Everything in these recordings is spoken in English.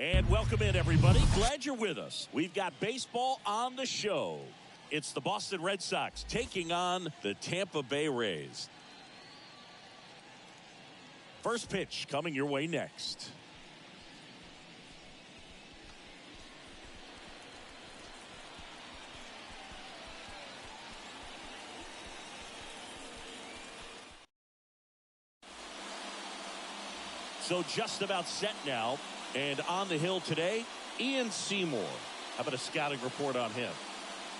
And welcome in, everybody. Glad you're with us. We've got baseball on the show. It's the Boston Red Sox taking on the Tampa Bay Rays. First pitch coming your way next. So just about set now. And on the hill today, Ian Seymour. How about a scouting report on him?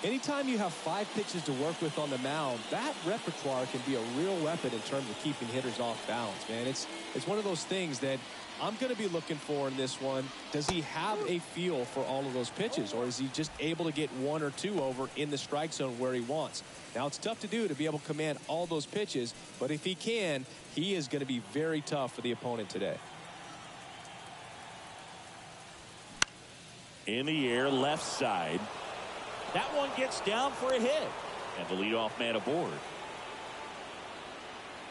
Anytime you have 5 pitches to work with on the mound, that repertoire can be a real weapon in terms of keeping hitters off balance, man. It's one of those things that I'm going to be looking for in this one. Does he have a feel for all of those pitches, or is he just able to get 1 or 2 over in the strike zone where he wants? Now, it's tough to do to be able to command all those pitches, but if he can, he is going to be very tough for the opponent today. In the air, left side. That one gets down for a hit. And the leadoff man aboard.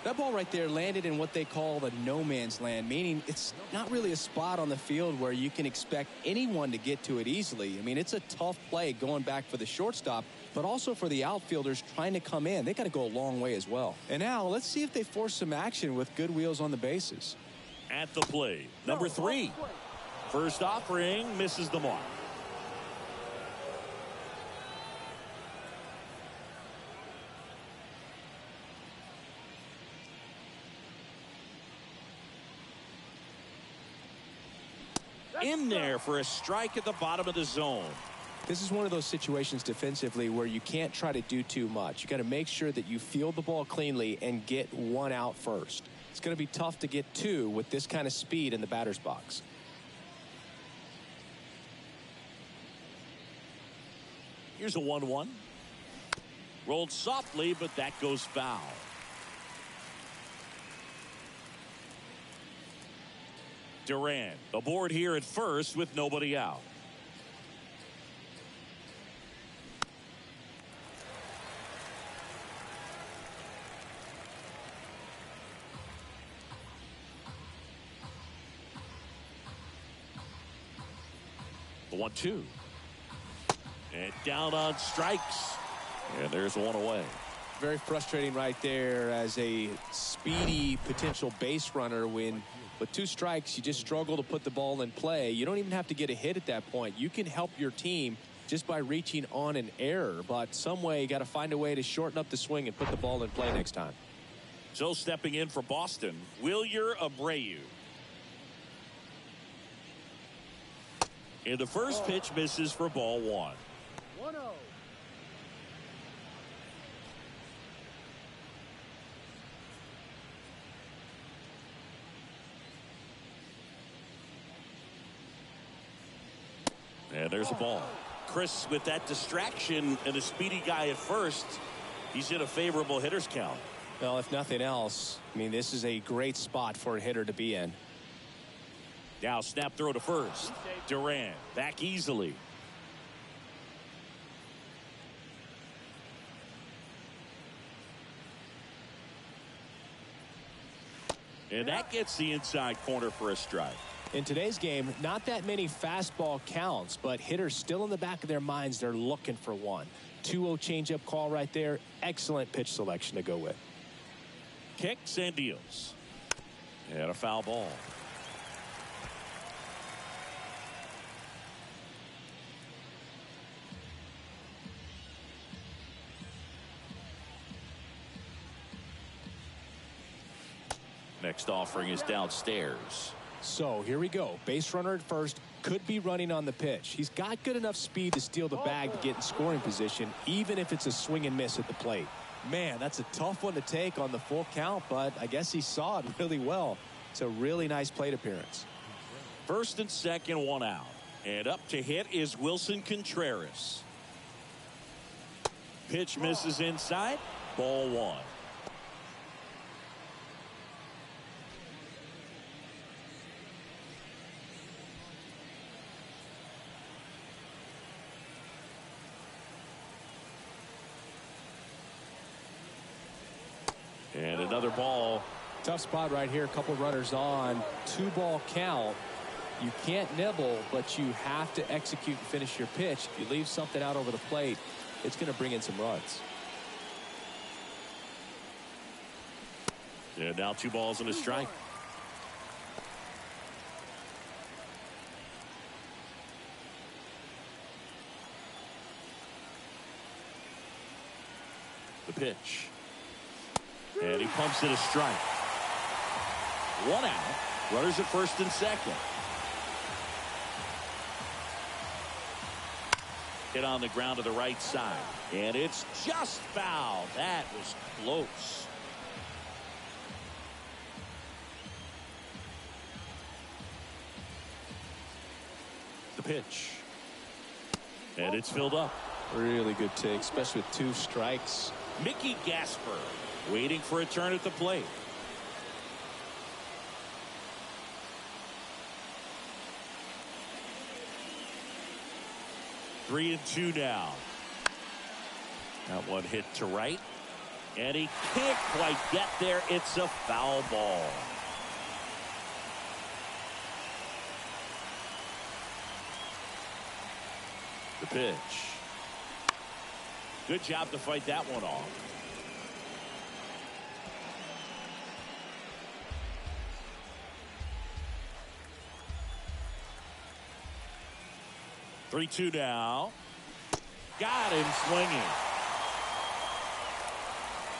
That ball right there landed in what they call the no man's land, meaning it's not really a spot on the field where you can expect anyone to get to it easily. I mean, it's a tough play going back for the shortstop, but also for the outfielders trying to come in. They got to go a long way as well. And now let's see if they force some action with good wheels on the bases. At the plate, number 3. First offering misses the mark. In there for a strike at the bottom of the zone. This is one of those situations defensively where you can't try to do too much. You got to make sure that you field the ball cleanly and get 1 out first. It's going to be tough to get 2 with this kind of speed in the batter's box. Here's a 1-1. Rolled softly, but that goes foul. Durant aboard here at first with nobody out. The 1-2. And down on strikes. And there's 1 away. Very frustrating right there as a speedy potential base runner when with 2 strikes you just struggle to put the ball in play. You don't even have to get a hit at that point. You can help your team just by reaching on an error, but some way you got to find a way to shorten up the swing and put the ball in play next time. So stepping in for Boston, Wilyer Abreu. And the first pitch misses for ball 1. 1-0. And there's a ball. Chris, with that distraction and a speedy guy at first, he's in a favorable hitter's count. Well, if nothing else, I mean, this is a great spot for a hitter to be in. Now snap throw to first. Durant back easily. And that gets the inside corner for a strike. In today's game, not that many fastball counts, but hitters still in the back of their minds, they're looking for 1. 2-0 changeup call right there. Excellent pitch selection to go with. Kicks and deals. And a foul ball. Next offering is downstairs. So here we go. Base runner at first, could be running on the pitch. He's got good enough speed to steal the bag to get in scoring position, even if it's a swing and miss at the plate. Man, that's a tough one to take on the full count, but I guess he saw it really well. It's a really nice plate appearance. First and second, 1 out. And up to hit is Wilson Contreras. Pitch misses inside. Ball 1. And another ball. Tough spot right here. A couple runners on. 2-ball count. You can't nibble, but you have to execute and finish your pitch. If you leave something out over the plate, it's going to bring in some runs. And now 2 balls and a strike. The pitch. And he pumps it a strike. 1 out. Runners at first and second. Hit on the ground to the right side. And it's just foul. That was close. The pitch. And it's filled up. Really good take, especially with 2 strikes. Mickey Gasper waiting for a turn at the plate. Three and 2 now. That one hit to right. And he can't quite get there. It's a foul ball. The pitch. Good job to fight that one off. Three, 2 now. Got him swinging.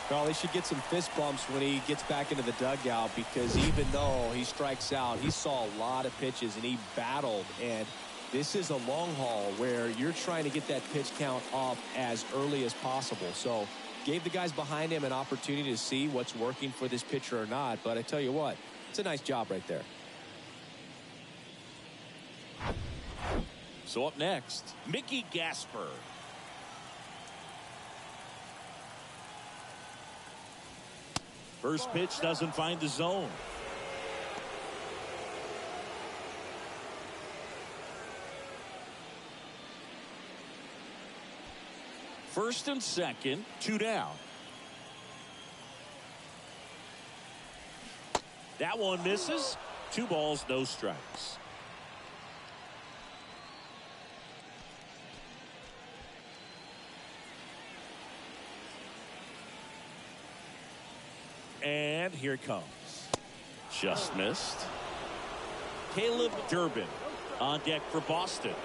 Well, he should get some fist bumps when he gets back into the dugout, because even though he strikes out, he saw a lot of pitches and he battled. And this is a long haul where you're trying to get that pitch count up as early as possible. So gave the guys behind him an opportunity to see what's working for this pitcher or not. But I tell you what, it's a nice job right there. So up next, Mickey Gasper. First pitch doesn't find the zone. First and second, 2 down. That one misses. 2 balls, no strikes. And here it comes. Just missed. Caleb Durbin on deck for Boston.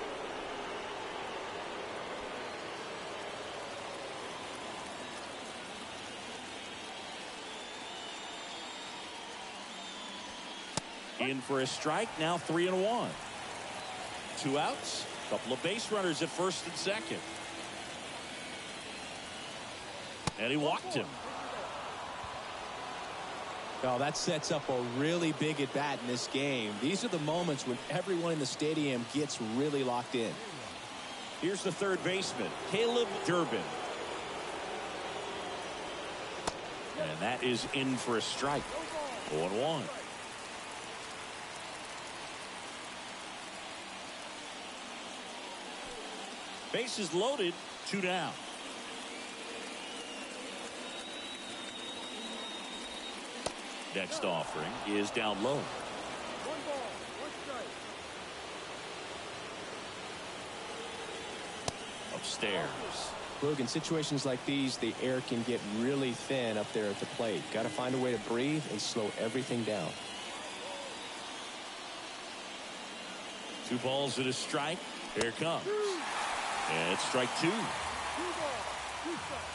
In for a strike. Now 3 and 1. 2 outs. Couple of base runners at first and second. And he walked him. Well, that sets up a really big at bat in this game. These are the moments when everyone in the stadium gets really locked in. Here's the third baseman, Caleb Durbin. And that is in for a strike. 0-1. Bases loaded, 2 down. Next offering is down low. 1 ball, 1 strike. Upstairs. Look, in situations like these, the air can get really thin up there at the plate. Got to find a way to breathe and slow everything down. 2 balls and a strike. Here it comes. And it's strike 2. 2 balls, 2 strikes.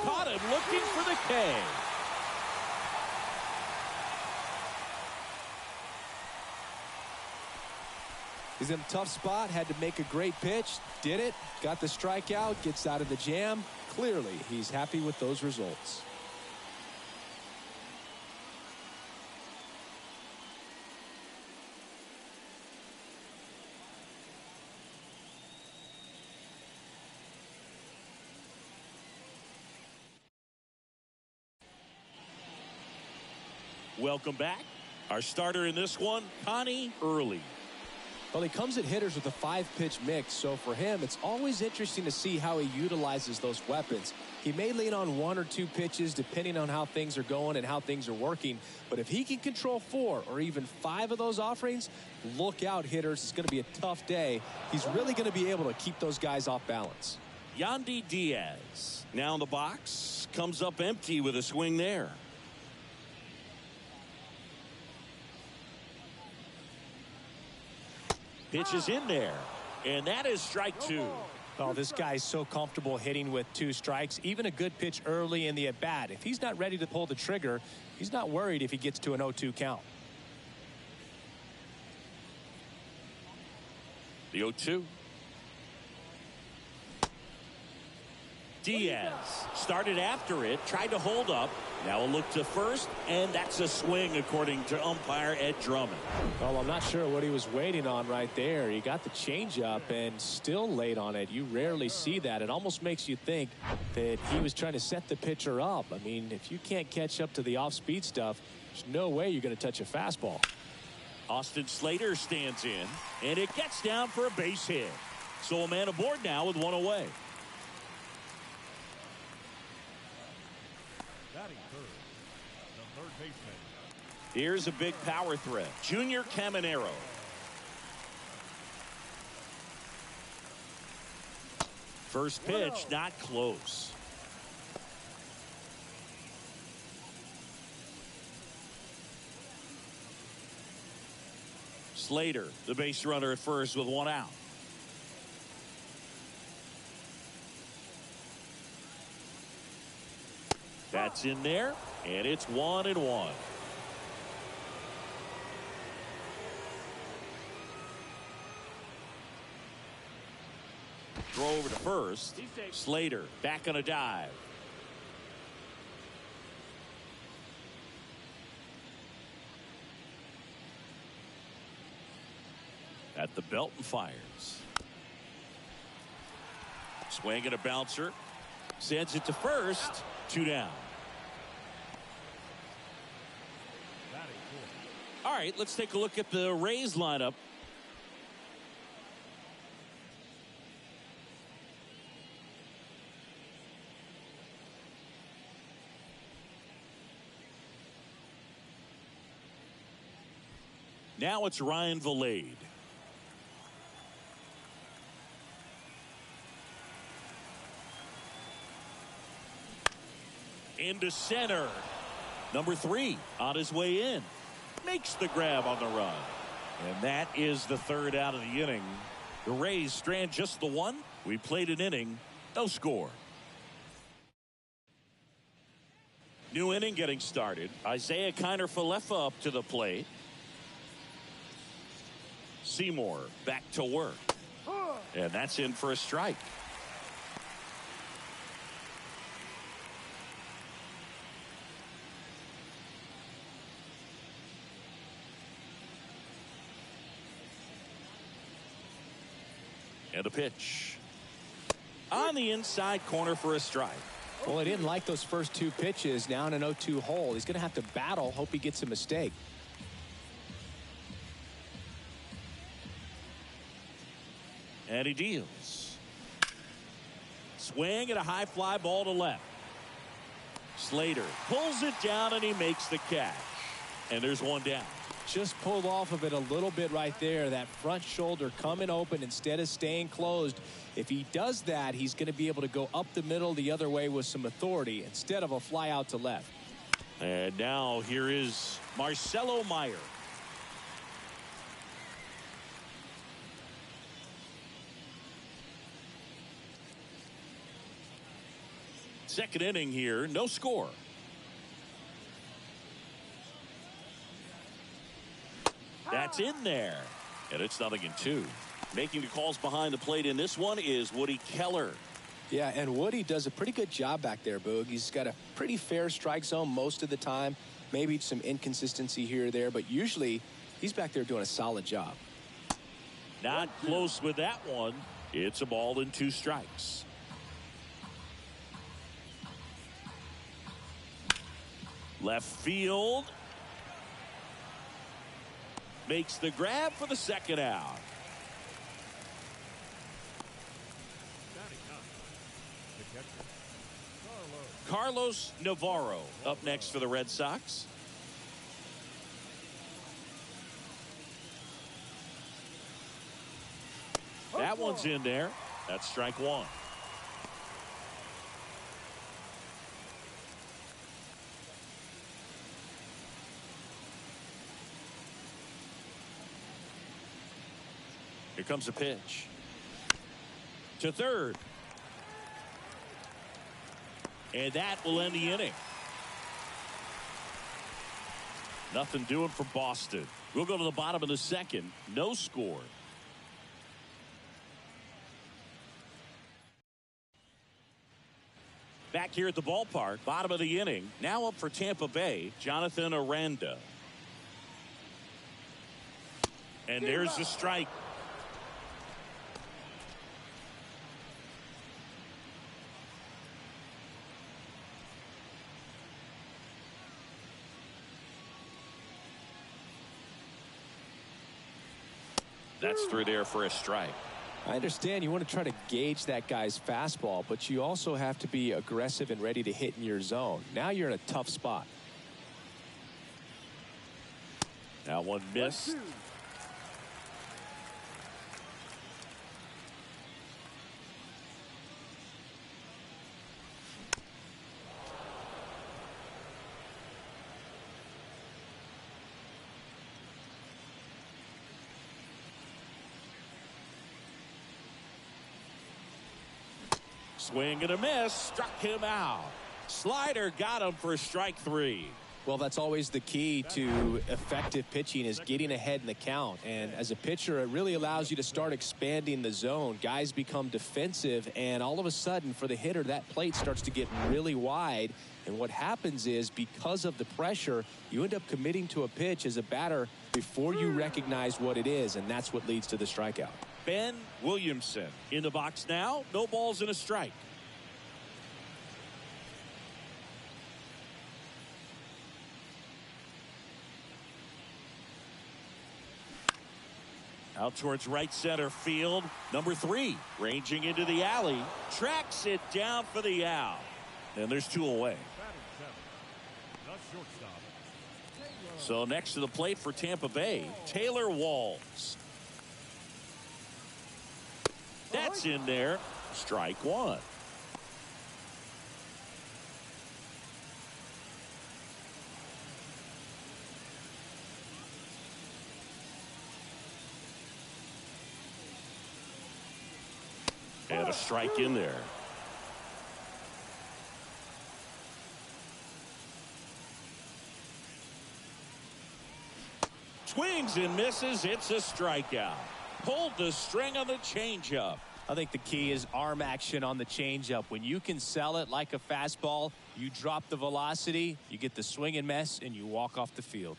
Caught him looking for the K. He's in a tough spot, had to make a great pitch, did it, got the strikeout, gets out of the jam. Clearly, he's happy with those results. Welcome back. Our starter in this one, Connie Early. Well, he comes at hitters with a 5-pitch mix, so for him, it's always interesting to see how he utilizes those weapons. He may lean on 1 or 2 pitches depending on how things are going and how things are working, but if he can control 4 or even 5 of those offerings, look out, hitters. It's going to be a tough day. He's really going to be able to keep those guys off balance. Yandy Diaz now in the box, comes up empty with a swing there. Pitch is in there, and that is strike 2. Oh, this guy's so comfortable hitting with 2 strikes. Even a good pitch early in the at-bat. If he's not ready to pull the trigger, he's not worried if he gets to an 0-2 count. The 0-2. Diaz started after it, tried to hold up. Now a look to first, and that's a swing according to umpire Ed Drummond. Well, I'm not sure what he was waiting on right there. He got the changeup and still late on it. You rarely see that. It almost makes you think that he was trying to set the pitcher up. I mean, if you can't catch up to the off-speed stuff, there's no way you're going to touch a fastball. Austin Slater stands in, and it gets down for a base hit. So a man aboard now with 1 away. Batting third, the third baseman. Here's a big power threat. Junior Caminero. First pitch, not close. Slater, the base runner at first with 1 out. That's in there, and it's 1-1. Throw over to first. Slater back on a dive. At the belt and fires. Swing and a bouncer. Sends it to first. 2 down. All right, let's take a look at the Rays lineup. Now it's Ryan Vilade. Into center. Number 3 on his way in. Makes the grab on the run. And that is the 3rd out of the inning. The Rays strand just the 1. We played an inning. No score. New inning getting started. Isaiah Kiner-Falefa up to the plate. Seymour back to work. And that's in for a strike. And a pitch. On the inside corner for a strike. Well, he didn't like those first 2 pitches. Now in an 0-2 hole. He's going to have to battle. Hope he gets a mistake. And he deals. Swing and a high fly ball to left. Slater pulls it down and he makes the catch. And there's 1 down. Just pulled off of it a little bit right there. That front shoulder coming open instead of staying closed. If he does that, he's going to be able to go up the middle the other way with some authority instead of a fly out to left. And now here is Marcelo Meyer. Second inning here, no score. That's in there. And it's 0-2. Making the calls behind the plate in this one is Woody Keller. Yeah, and Woody does a pretty good job back there, Boog. He's got a pretty fair strike zone most of the time. Maybe some inconsistency here or there, but usually he's back there doing a solid job. Not close with that one. It's a ball and 2 strikes. Left field. Makes the grab for the 2nd out. catcher, Carlos Navarro up next for the Red Sox. That one's in there. That's strike one. Here comes a pitch to third. And that will end the inning. Nothing doing for Boston. We'll go to the bottom of the second. No score. Back here at the ballpark, bottom of the inning. Now up for Tampa Bay, Jonathan Aranda. And there's the strike. That's through there for a strike. I understand you want to try to gauge that guy's fastball, but you also have to be aggressive and ready to hit in your zone. Now you're in a tough spot. Now one missed. Swing and a miss. Struck him out. Slider got him for strike three. Well, that's always the key to effective pitching, is getting ahead in the count. And as a pitcher, it really allows you to start expanding the zone. Guys become defensive, and all of a sudden, for the hitter, that plate starts to get really wide. And what happens is, because of the pressure, you end up committing to a pitch as a batter before you recognize what it is, and that's what leads to the strikeout. Ben Williamson in the box now. No balls and a strike. Out towards right center field. Number 3 ranging into the alley. Tracks it down for the out. And there's 2 away. So next to the plate for Tampa Bay, Taylor Walls. That's in there. Strike one. And a strike in there. Swings and misses. It's a strikeout. Pulled the string on the changeup. I think the key is arm action on the changeup. When you can sell it like a fastball, you drop the velocity, you get the swing and miss, and you walk off the field.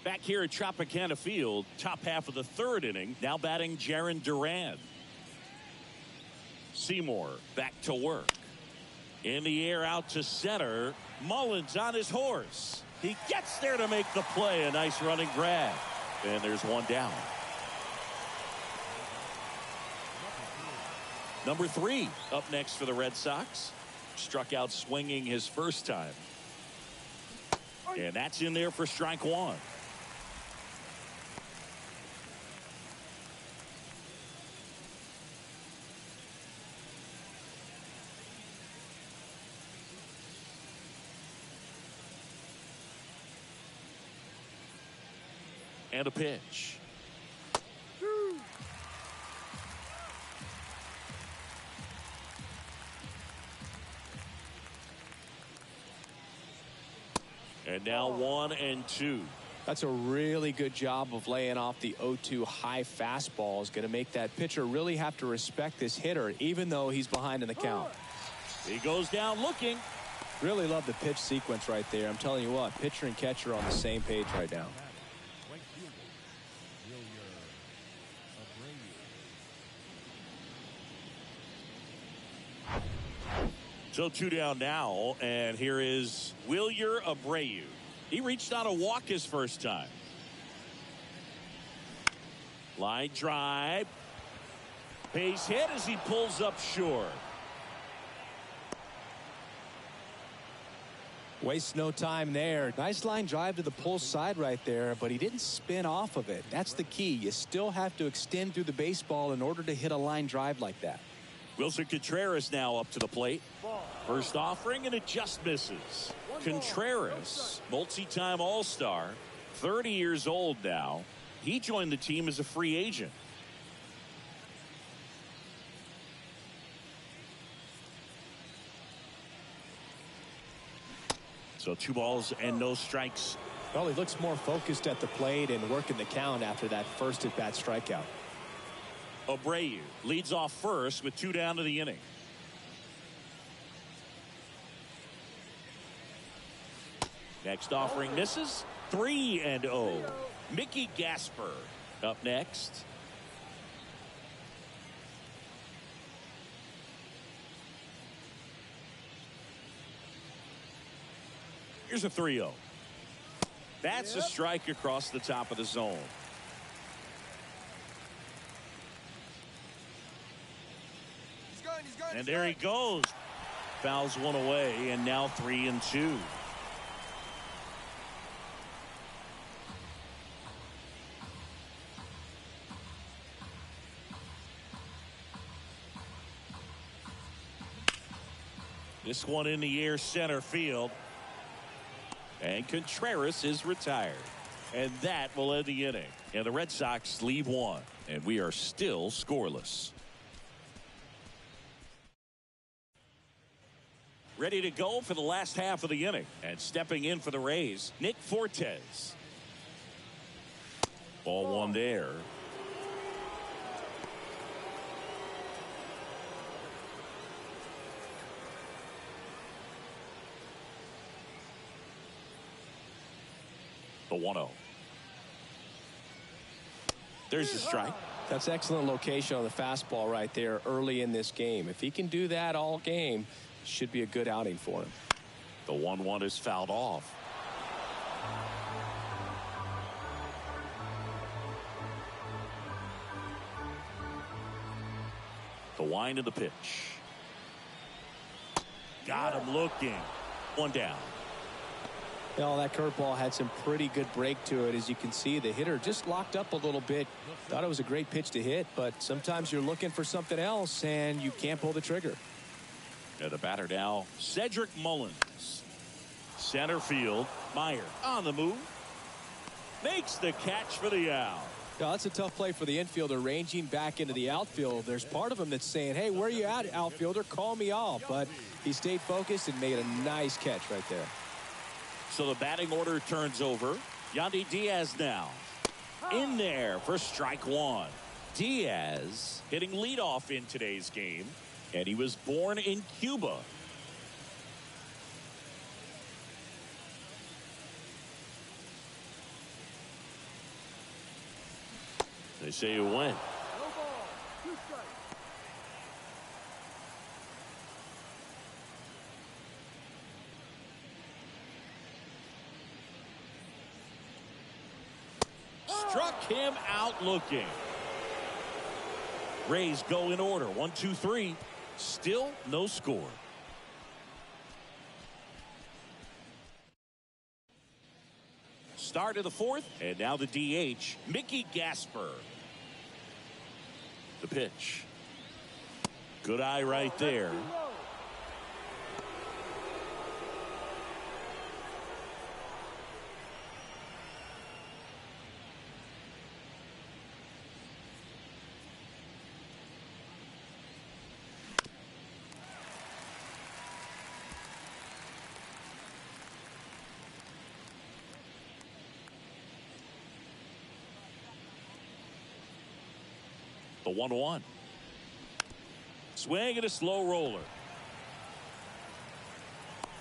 Back here at Tropicana Field, top half of the 3rd inning. Now batting Jarren Duran. Seymour back to work. In the air out to center. Mullins on his horse. He gets there to make the play. A nice running grab. And there's one down. Number 3 up next for the Red Sox. Struck out swinging his first time. And that's in there for strike one. And a pitch. And now 1-2. That's a really good job of laying off the 0-2 high fastball. Is going to make that pitcher really have to respect this hitter, even though he's behind in the count. He goes down looking. Really love the pitch sequence right there. I'm telling you what, pitcher and catcher are on the same page right now. So 2 down now, and here is Wilyer Abreu. He reached on a walk his first time. Line drive. Base hit as he pulls up short. Wastes no time there. Nice line drive to the pull side right there, but he didn't spin off of it. That's the key. You still have to extend through the baseball in order to hit a line drive like that. Wilson Contreras now up to the plate. First offering, and it just misses. Contreras, multi-time All-Star, 30 years old now. He joined the team as a free agent. So 2 balls and no strikes. Well, he looks more focused at the plate and working the count after that first at-bat strikeout. Abreu leads off first with 2 down to the inning. Next offering misses. 3-0. Mickey Gasper up next. Here's a 3-0. That's a strike across the top of the zone. And there he goes. Fouls one away, and now 3-2. This one in the air, center field. And Contreras is retired. And that will end the inning. And the Red Sox leave 1. And we are still scoreless. Ready to go for the last half of the inning. And stepping in for the Rays, Nick Fortes. Ball 1 there. The 1-0. There's the strike. That's excellent location on the fastball right there early in this game. If he can do that all game, should be a good outing for him. The 1-1 is fouled off. The wind of the pitch. Got him looking. 1 down. Well, that curveball had some pretty good break to it. As you can see, the hitter just locked up a little bit. Thought it was a great pitch to hit, but sometimes you're looking for something else and you can't pull the trigger. And the batter now, Cedric Mullins. Center field, Meyer on the move. Makes the catch for the out. Now, that's a tough play for the infielder, ranging back into the outfield. There's part of him that's saying, hey, where you at, outfielder? Call me off. But he stayed focused and made a nice catch right there. So the batting order turns over. Yandy Diaz now in there for strike 1. Diaz hitting leadoff in today's game, and he was born in Cuba. They say you win. Struck him out looking. Rays go in order. 1, 2, 3. Still no score. Start of the 4th, and now the DH, Mickey Gasper. The pitch. Good eye right there. The 1-1. Swing and a slow roller.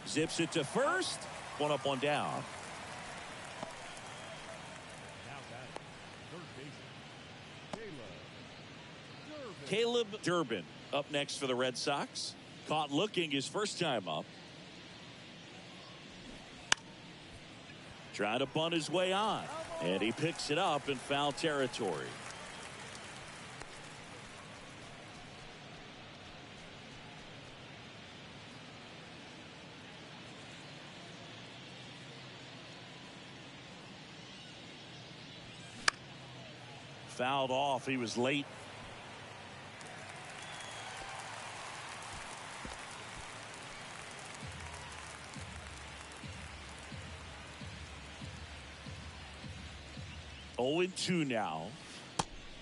Zips it to first. 1 up, 1 down. Now batting, third baseman, Caleb Durbin up next for the Red Sox. Caught looking his first time up. Trying to bunt his way on. And he picks it up in foul territory. Fouled off. He was late. Oh, 0-2 now.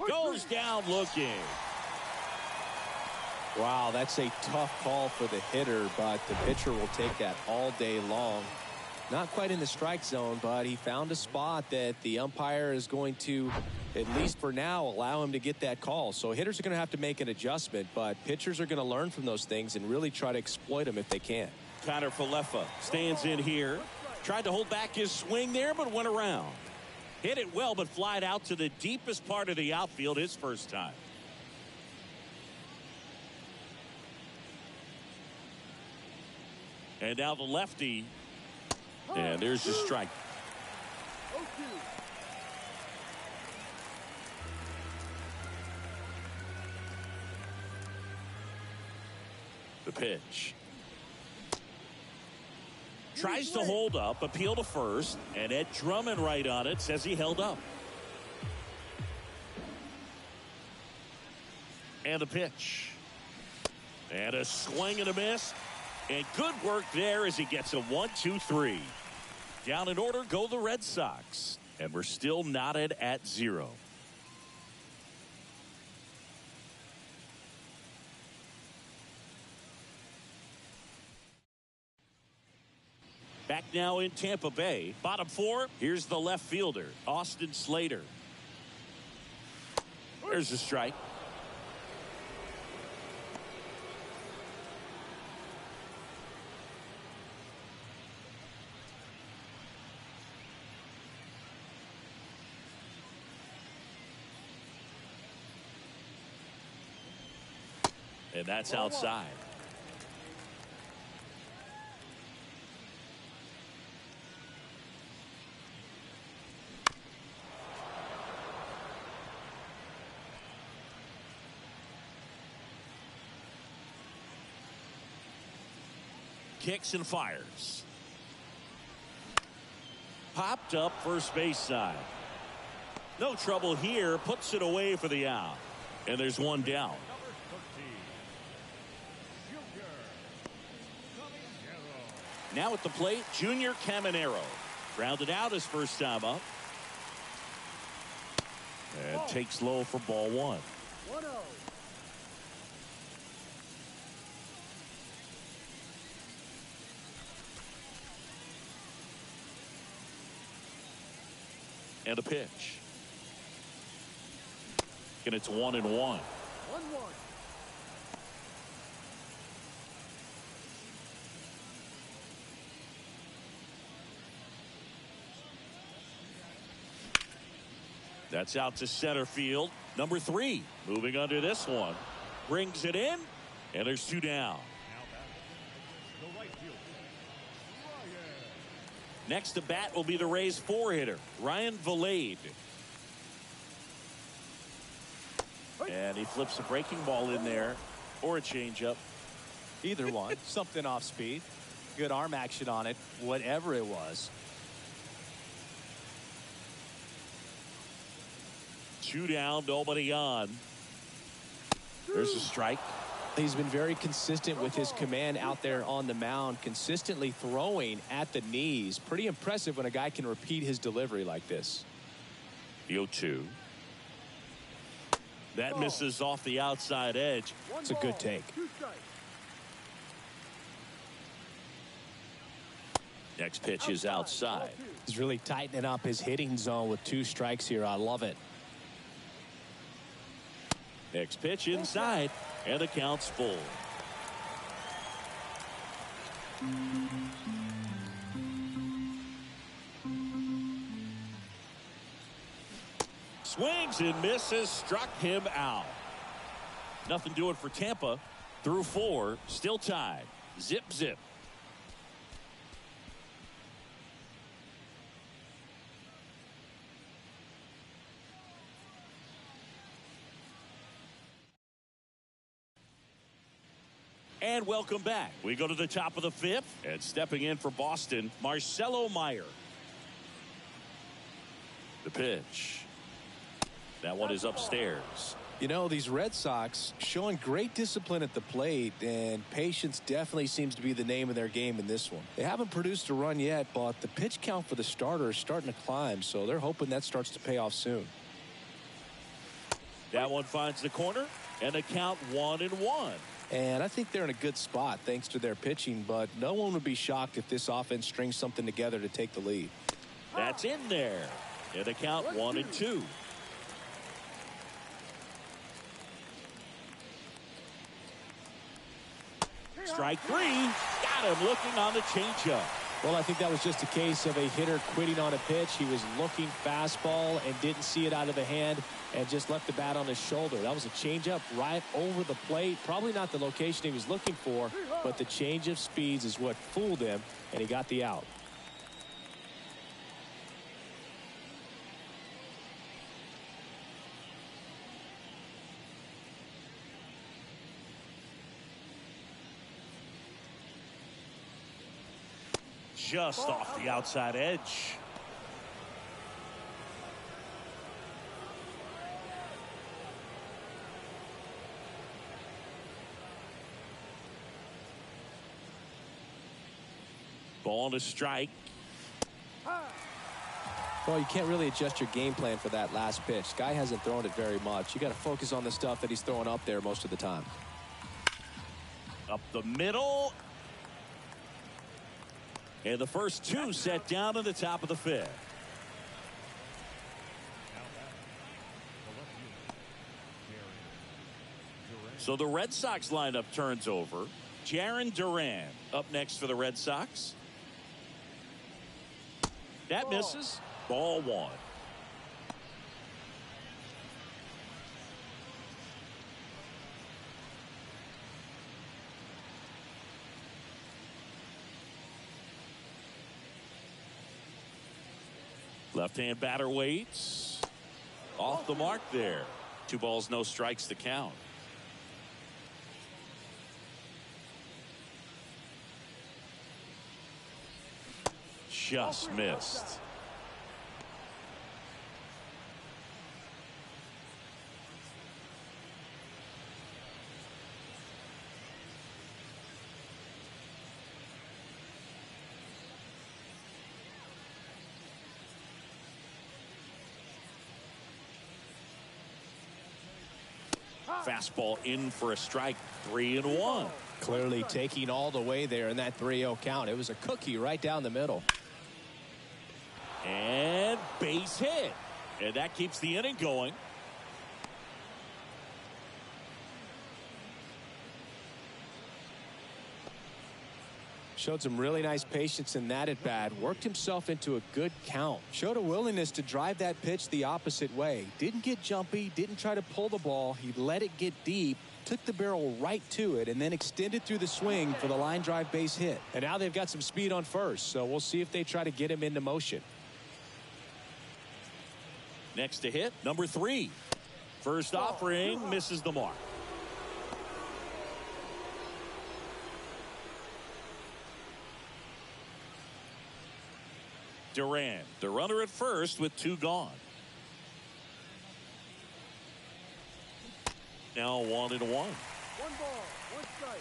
Goes down looking. Wow, that's a tough call for the hitter, but the pitcher will take that all day long. Not quite in the strike zone, but he found a spot that the umpire is going to, at least for now, allow him to get that call. So hitters are going to have to make an adjustment, but pitchers are going to learn from those things and really try to exploit them if they can. Connor Falefa stands in here. Tried to hold back his swing there, but went around. Hit it well, but flied out to the deepest part of the outfield his first time. And now the lefty. And there's the strike. The pitch. Tries to hold up, appeal to first, and Ed Drummond right on it says he held up. And the pitch. And a swing and a miss. And good work there as he gets a 1-2-3. Down in order go the Red Sox. And we're still knotted at 0. Back now in Tampa Bay. Bottom 4. Here's the left fielder, Austin Slater. There's a strike. And that's outside. Kicks and fires. Popped up first base side. No trouble here. Puts it away for the out. And there's one down. Now at the plate, Junior Caminero. Grounded out his first time up. And takes low for ball 1. 1-0. And a pitch. And it's 1-1. 1-1. That's out to center field. Number 3 moving under this one. Brings it in. And there's 2 down. The right fielder, Ryan. Next to bat will be the Rays 4-hitter, Ryan Vilade. And he flips a breaking ball in there or a changeup. Either one. Something off speed. Good arm action on it, whatever it was. 2 down, nobody on. There's a strike. He's been very consistent with his command out there on the mound, consistently throwing at the knees. Pretty impressive when a guy can repeat his delivery like this. The 0-2. That misses off the outside edge. It's a good take. Next pitch is outside. He's really tightening up his hitting zone with 2 strikes here. I love it. Next pitch inside, and the count's full. Swings and misses, struck him out. Nothing doing for Tampa. Through 4, still tied. Zip, zip. And welcome back. We go to the top of the 5th, and stepping in for Boston, Marcelo Meyer. The pitch. That one is upstairs. You know, these Red Sox showing great discipline at the plate, and patience definitely seems to be the name of their game in this one. They haven't produced a run yet, but the pitch count for the starter is starting to climb, so they're hoping that starts to pay off soon. That one finds the corner, and the count 1-1. And I think they're in a good spot thanks to their pitching, but no one would be shocked if this offense strings something together to take the lead. That's in there. And the count 1-2. Strike 3. Got him looking on the changeup. Well, I think that was just a case of a hitter quitting on a pitch. He was looking fastball and didn't see it out of the hand and just left the bat on his shoulder. That was a changeup right over the plate. Probably not the location he was looking for, but the change of speeds is what fooled him, and he got the out. Just off the outside edge. Ball to strike. Well, you can't really adjust your game plan for that last pitch. Guy hasn't thrown it very much. You got to focus on the stuff that he's throwing up there most of the time. Up the middle. And the first 2 set down to the top of the 5th. So the Red Sox lineup turns over. Jarren Duran up next for the Red Sox. That misses. Ball 1. Left-hand batter waits. Off the mark there. 2 balls, no strikes to count. Just missed. Fastball in for a strike. 3-1. Clearly taking all the way there in that 3-0 count. It was a cookie right down the middle. And base hit. And that keeps the inning going. Showed some really nice patience in that at bat. Worked himself into a good count. Showed a willingness to drive that pitch the opposite way. Didn't get jumpy. Didn't try to pull the ball. He let it get deep. Took the barrel right to it and then extended through the swing for the line drive base hit. And now they've got some speed on first. So we'll see if they try to get him into motion. Next to hit, number 3. First offering misses the mark. Duran, the runner at first with 2 gone. Now 1-1. 1 ball, 1 strike.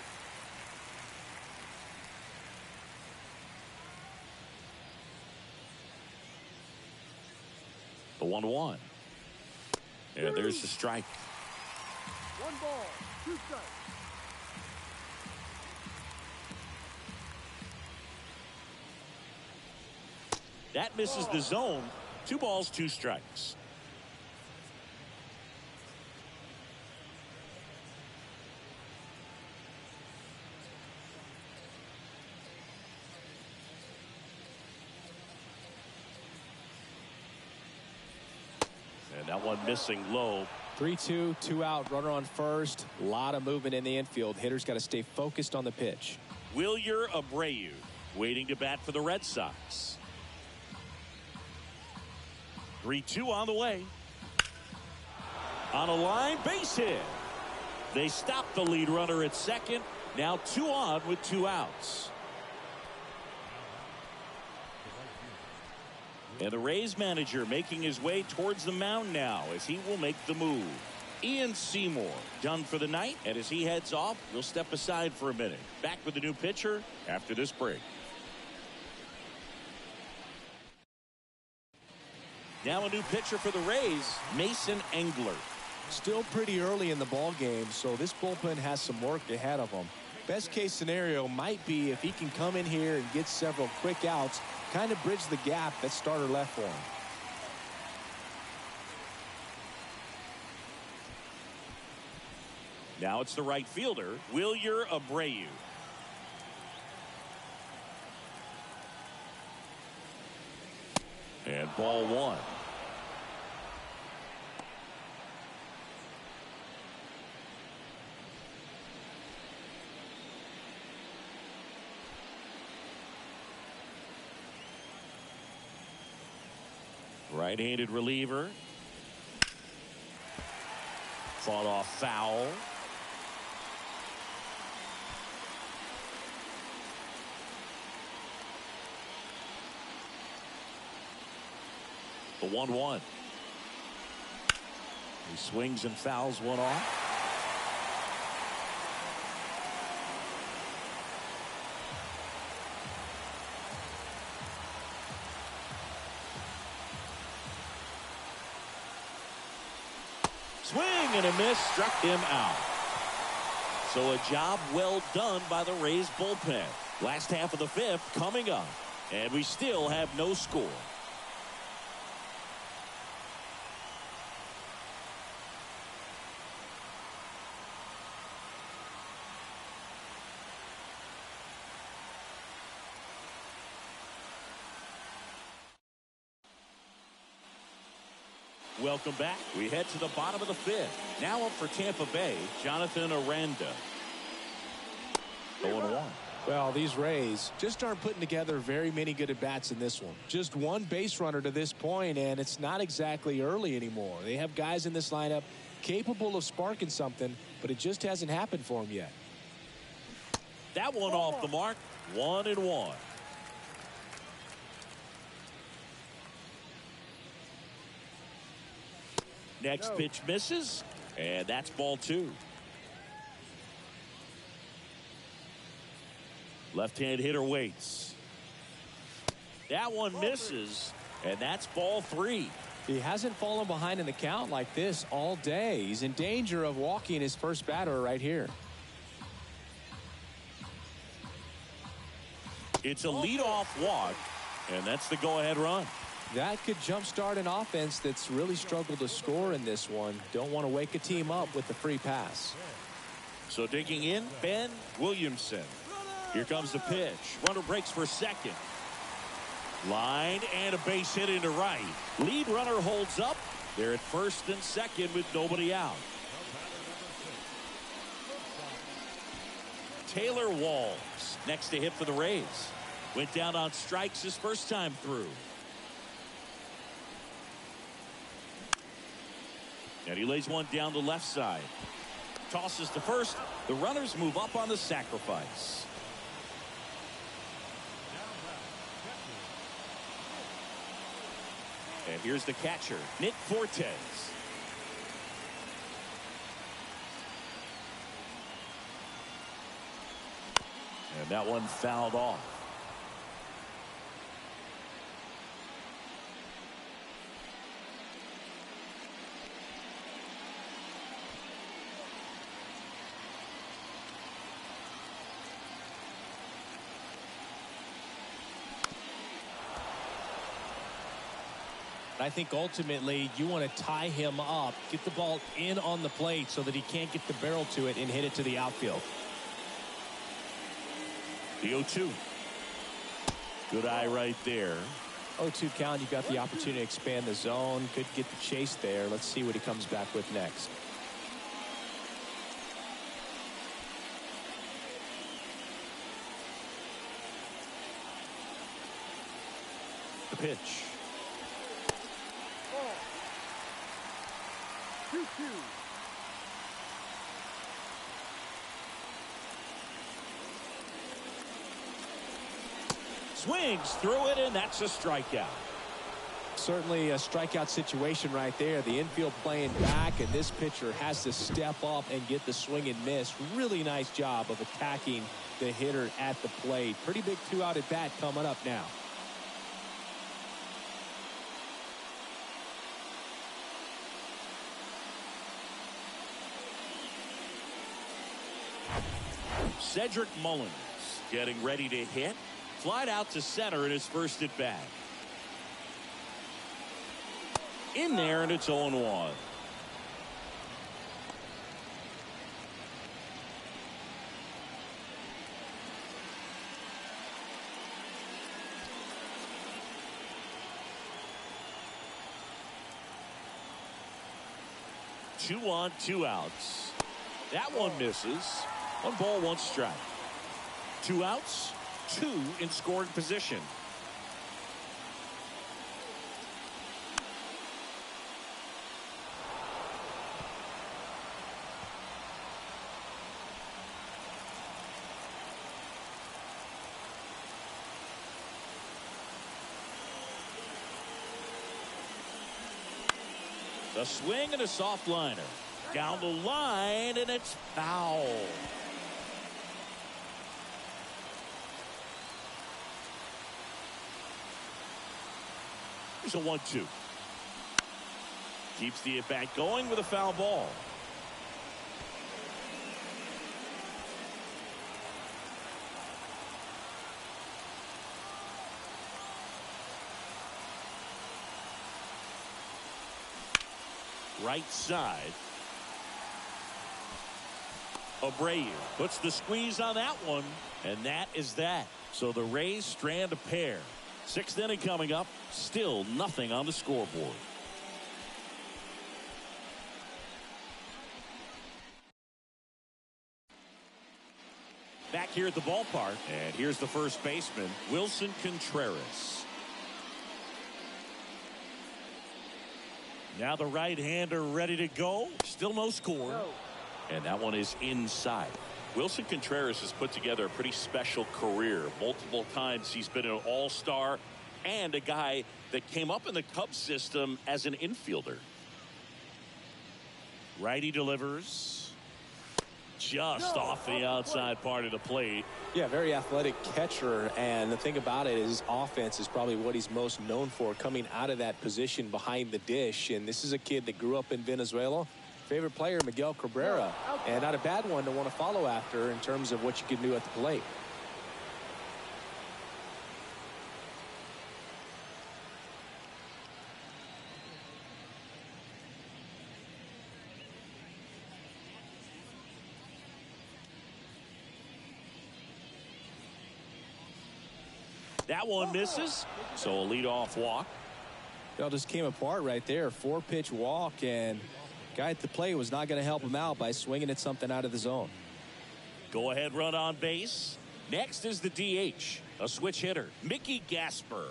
The 1-1. And there's the strike. 1 ball, 2 strikes. That misses the zone. 2 balls, 2 strikes. And that one missing low. 3-2, 2 out, runner on first. A lot of movement in the infield. Hitter's got to stay focused on the pitch. Wilyer Abreu waiting to bat for the Red Sox. 3-2 on the way. On a line, base hit. They stop the lead runner at second. Now 2 on with 2 outs. And the Rays manager making his way towards the mound now as he will make the move. Ian Seymour done for the night, and as he heads off, we'll step aside for a minute. Back with the new pitcher after this break. Now a new pitcher for the Rays, Mason Engler. Still pretty early in the ball game, so this bullpen has some work ahead of them. Best case scenario might be if he can come in here and get several quick outs, kind of bridge the gap that starter left for him. Now it's the right fielder, Wilyer Abreu. And ball 1. Right-handed reliever. Fought off foul. The 1-1. He swings and fouls one off. Swing and a miss, struck him out. So a job well done by the Rays bullpen. Last half of the 5th coming up, and we still have no score. Welcome back. We head to the bottom of the 5th. Now up for Tampa Bay, Jonathan Aranda. 0-1. Well, these Rays just aren't putting together very many good at-bats in this one. Just one base runner to this point, and it's not exactly early anymore. They have guys in this lineup capable of sparking something, but it just hasn't happened for them yet. That one off the mark. 1-1. Next pitch misses, and that's ball 2. Left-hand hitter waits. That one misses, and that's ball 3. He hasn't fallen behind in the count like this all day. He's in danger of walking his first batter right here. It's a leadoff walk, and that's the go-ahead run. That could jumpstart an offense that's really struggled to score in this one. Don't want to wake a team up with the free pass. So digging in, Ben Williamson. Here comes the pitch. Runner breaks for second. Line and a base hit into right. Lead runner holds up. They're at first and second with nobody out. Taylor Walls next to hit for the Rays. Went down on strikes his first time through. And he lays one down the left side. Tosses to first. The runners move up on the sacrifice. And here's the catcher, Nick Fortes. And that one fouled off. I think ultimately you want to tie him up, get the ball in on the plate so that he can't get the barrel to it and hit it to the outfield. The 0-2. Good eye right there. 0-2 count. You got the opportunity to expand the zone. Could get the chase there. Let's see what he comes back with next. The pitch. Ball. 2-2. Swings through it, and that's a strikeout. Certainly a strikeout situation right there. The infield playing back, and this pitcher has to step up and get the swing and miss. Really nice job of attacking the hitter at the plate. Pretty big 2-out at bat coming up now. Cedric Mullins getting ready to hit. Flied out to center in his first at bat. In there, and it's 0-1. Two on, 2 outs. That one misses. 1 ball, 1 strike. 2 outs, 2 in scoring position. A swing and a soft liner. Down the line, and it's foul. Here's a 1-2. Keeps the at-bat going with a foul ball. Right side. Abreu puts the squeeze on that one, and that is that. So the Rays strand a pair. 6th inning coming up. Still nothing on the scoreboard. Back here at the ballpark, and here's the first baseman, Wilson Contreras. Now the right-hander ready to go. Still no score. And that one is inside. Wilson Contreras has put together a pretty special career. Multiple times he's been an all-star and a guy that came up in the Cubs system as an infielder. Righty delivers. Just off the outside part of the plate. Yeah, very athletic catcher, and the thing about it is offense is probably what he's most known for, coming out of that position behind the dish. And this is a kid that grew up in Venezuela. Favorite player, Miguel Cabrera, and not a bad one to want to follow after in terms of what you can do at the plate. That one misses, so a leadoff walk. It all just came apart right there. 4-pitch walk, and guy at the plate was not going to help him out by swinging at something out of the zone. Go ahead, run on base. Next is the DH, a switch hitter, Mickey Gasper.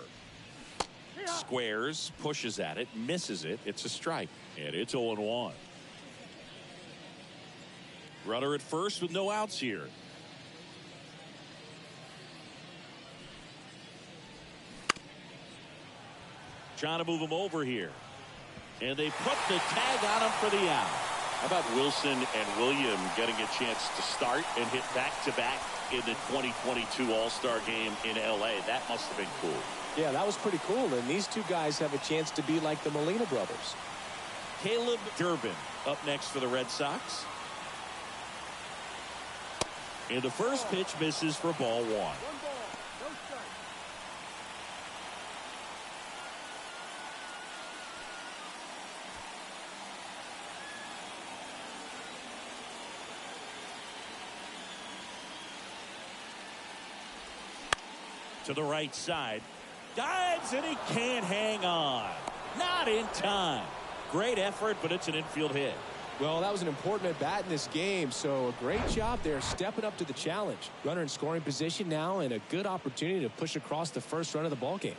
Squares, pushes at it, misses it. It's a strike, and it's 0-1. Runner at first with no outs here. Trying to move him over here. And they put the tag on him for the out. How about Wilson and William getting a chance to start and hit back-to-back in the 2022 All-Star game in L.A.? That must have been cool. Yeah, that was pretty cool. And these two guys have a chance to be like the Molina brothers. Caleb Durbin up next for the Red Sox. And the first pitch misses for ball 1. 1 ball, no strike. To the right side. Dives, and he can't hang on. Not in time. Great effort, but it's an infield hit. Well, that was an important at bat in this game, so a great job there stepping up to the challenge. Runner in scoring position now, and a good opportunity to push across the first run of the ballgame.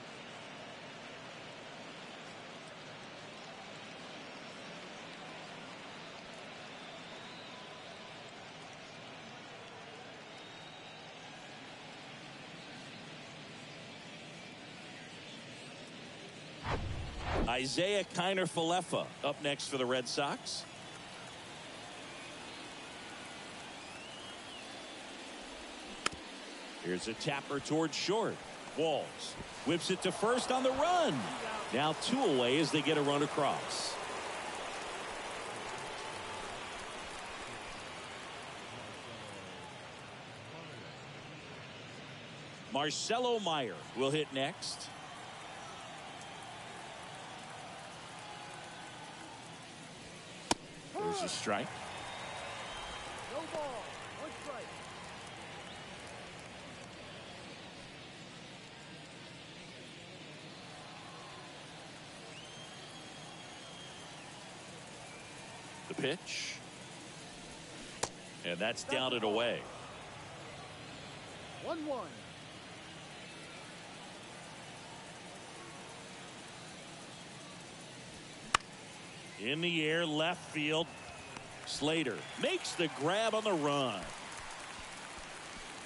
Isaiah Kiner-Falefa up next for the Red Sox. Here's a tapper towards short. Walls whips it to first on the run. Now 2 away as they get a run across. Marcelo Meyer will hit next. There's a strike. No ball. 1 strike. The pitch. And that's down and away. 1-1. In the air, left field. Slater makes the grab on the run.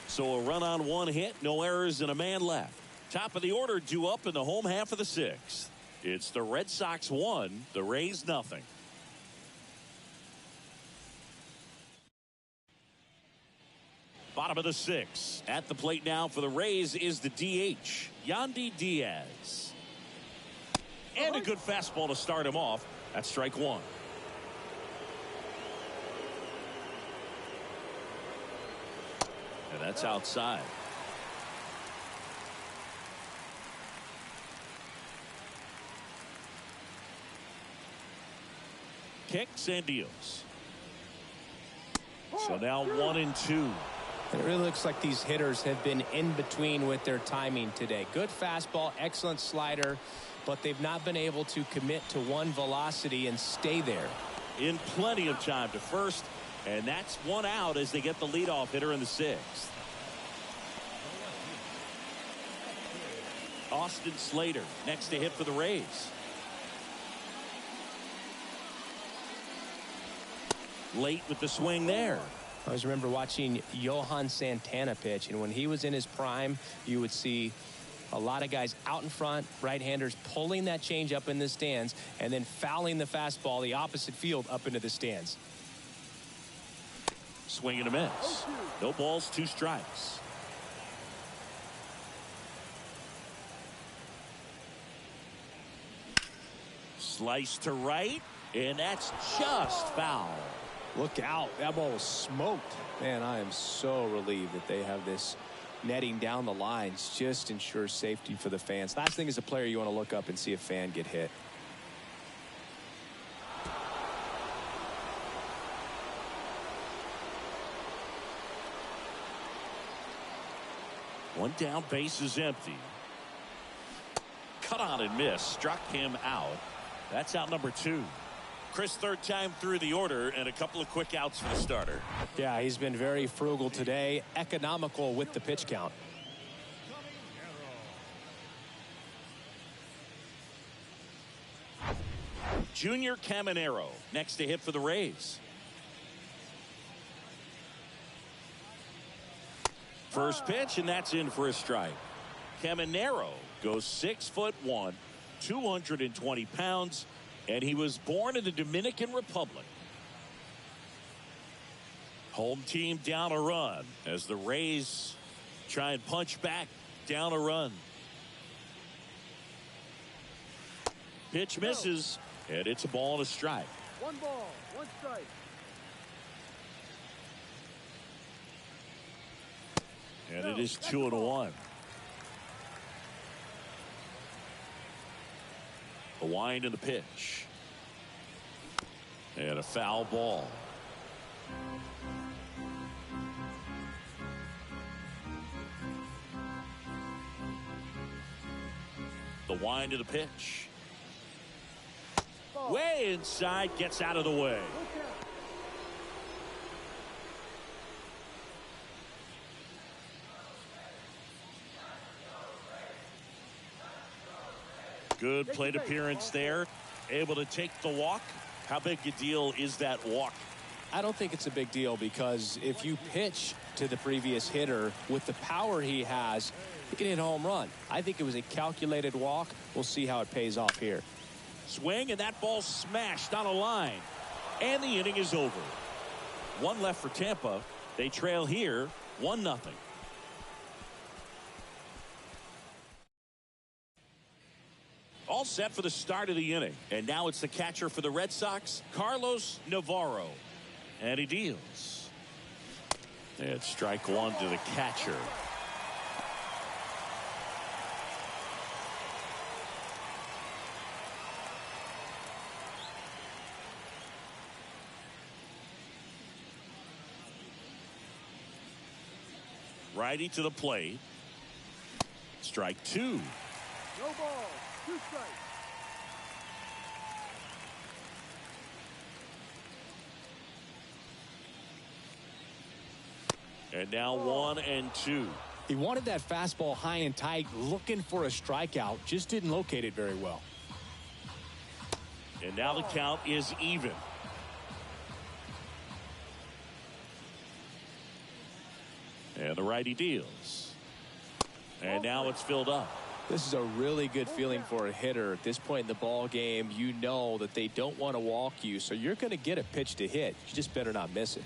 So a run on 1 hit, no errors, and a man left. Top of the order due up in the home half of the 6th. It's the Red Sox 1, the Rays nothing. Bottom of the 6th. At the plate now for the Rays is the DH, Yandy Diaz. And a good fastball to start him off. That's strike 1. And that's outside. Kicks and deals. So now 1-2. It really looks like these hitters have been in between with their timing today. Good fastball, excellent slider, but they've not been able to commit to one velocity and stay there. In plenty of time to first, and that's 1 out as they get the leadoff hitter in the 6th. Austin Slater next to hit for the Rays. Late with the swing there. I always remember watching Johan Santana pitch, and when he was in his prime, you would see a lot of guys out in front, right-handers pulling that change up in the stands and then fouling the fastball the opposite field up into the stands. Swing and a miss. No balls, 2 strikes. Slice to right, and that's just foul. Look out. That ball was smoked. Man, I am so relieved that they have this netting down the lines. Just ensures safety for the fans. Last thing as a player, you want to look up and see a fan get hit. One down, base is empty. Cut on and miss. Struck him out. That's out number 2. Chris, 3rd time through the order, and a couple of quick outs for the starter. Yeah, he's been very frugal today. Economical with the pitch count. Junior Caminero next to hit for the Rays. First pitch, and that's in for a strike. Caminero goes 6'1", 220 pounds, and he was born in the Dominican Republic. Home team down a run as the Rays try and punch back down a run. Pitch misses, and it's a ball and a strike. 1 ball, 1 strike. And it is 2-1. A wind in the pitch. And a foul ball. The wind of the pitch. Way inside, gets out of the way. Good plate appearance there. Able to take the walk. How big a deal is that walk? I don't think it's a big deal, because if you pitch to the previous hitter with the power he has, he can hit a home run. I think it was a calculated walk. We'll see how it pays off here. Swing, and that ball smashed on a line. And the inning is over. One left for Tampa. They trail here 1-0. All set for the start of the inning. And now it's the catcher for the Red Sox, Carlos Navarro. And he deals. And strike one to the catcher. Righty to the plate. Strike two. No ball. 2 strikes. And now 1-2. He wanted that fastball high and tight, looking for a strikeout. Just didn't locate it very well. And now the count is even. And the righty deals. And now it's filled up. This is a really good feeling for a hitter. At this point in the ball game, you know that they don't want to walk you, so you're going to get a pitch to hit. You just better not miss it.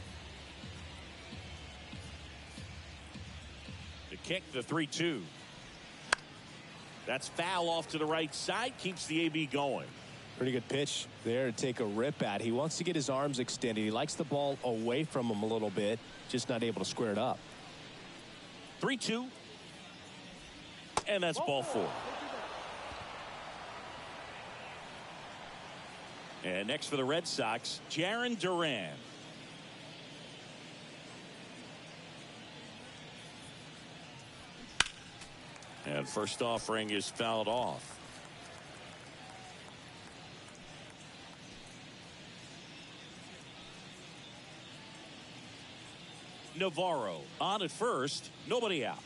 The kick, the 3-2. That's foul off to the right side. Keeps the AB going. Pretty good pitch there to take a rip at. He wants to get his arms extended. He likes the ball away from him a little bit, just not able to square it up. 3-2. And that's ball 4. And next for the Red Sox, Jarren Duran. And first offering is fouled off. Navarro on at first, nobody out.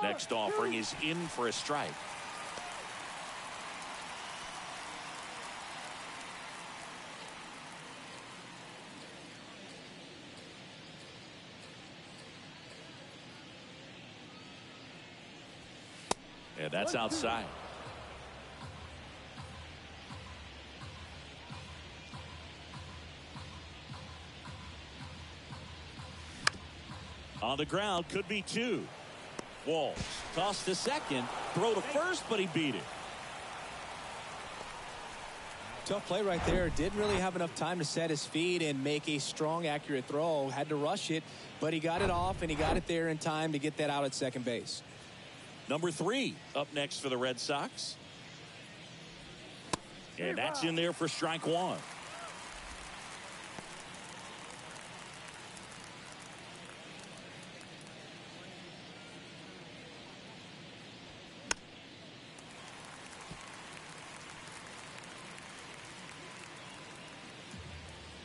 Next offering is in for a strike. And that's outside. On the ground, could be 2. Walls toss to second, throw to first, but he beat it. Tough play right there. Didn't really have enough time to set his feet and make a strong, accurate throw. Had to rush it, but he got it off, and he got it there in time to get that out at second base. Number 3 up next for the Red Sox. And that's in there for strike 1.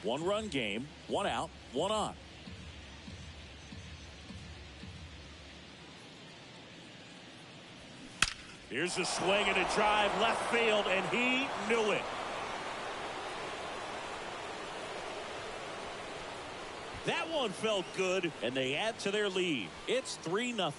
One-run game, 1 out, 1 on. Here's a swing and a drive left field, and he knew it. That one felt good, and they add to their lead. It's 3-0.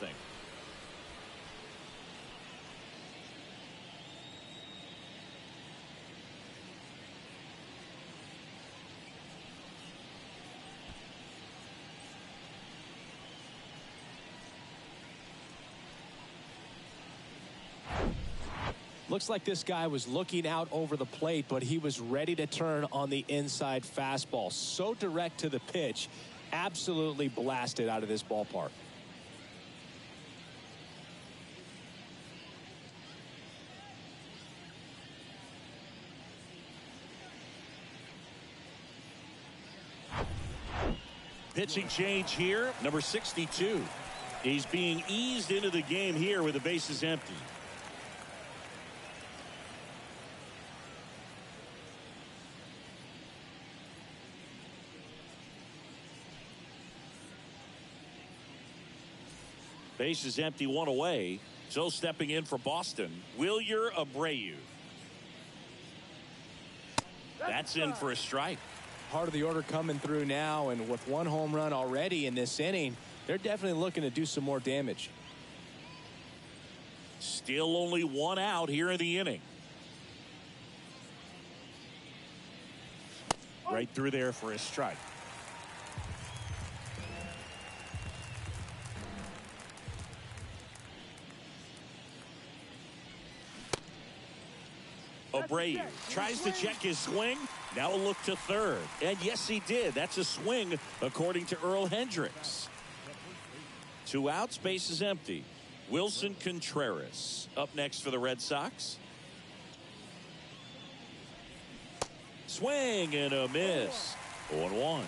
Looks like this guy was looking out over the plate, but he was ready to turn on the inside fastball. So direct to the pitch, absolutely blasted out of this ballpark. Pitching change here, number 62. He's being eased into the game here with the bases empty. Bases empty, one away. So stepping in for Boston, Wilyer Abreu. That's in for a strike. Part of the order coming through now, and with one home run already in this inning, they're definitely looking to do some more damage. Still only one out here in the inning. Right through there for a strike. Abreu tries to check his swing. Now a look to third. And yes, he did. That's a swing, according to Earl Hendricks. 2 outs, base is empty. Wilson Contreras up next for the Red Sox. Swing and a miss. 0-1.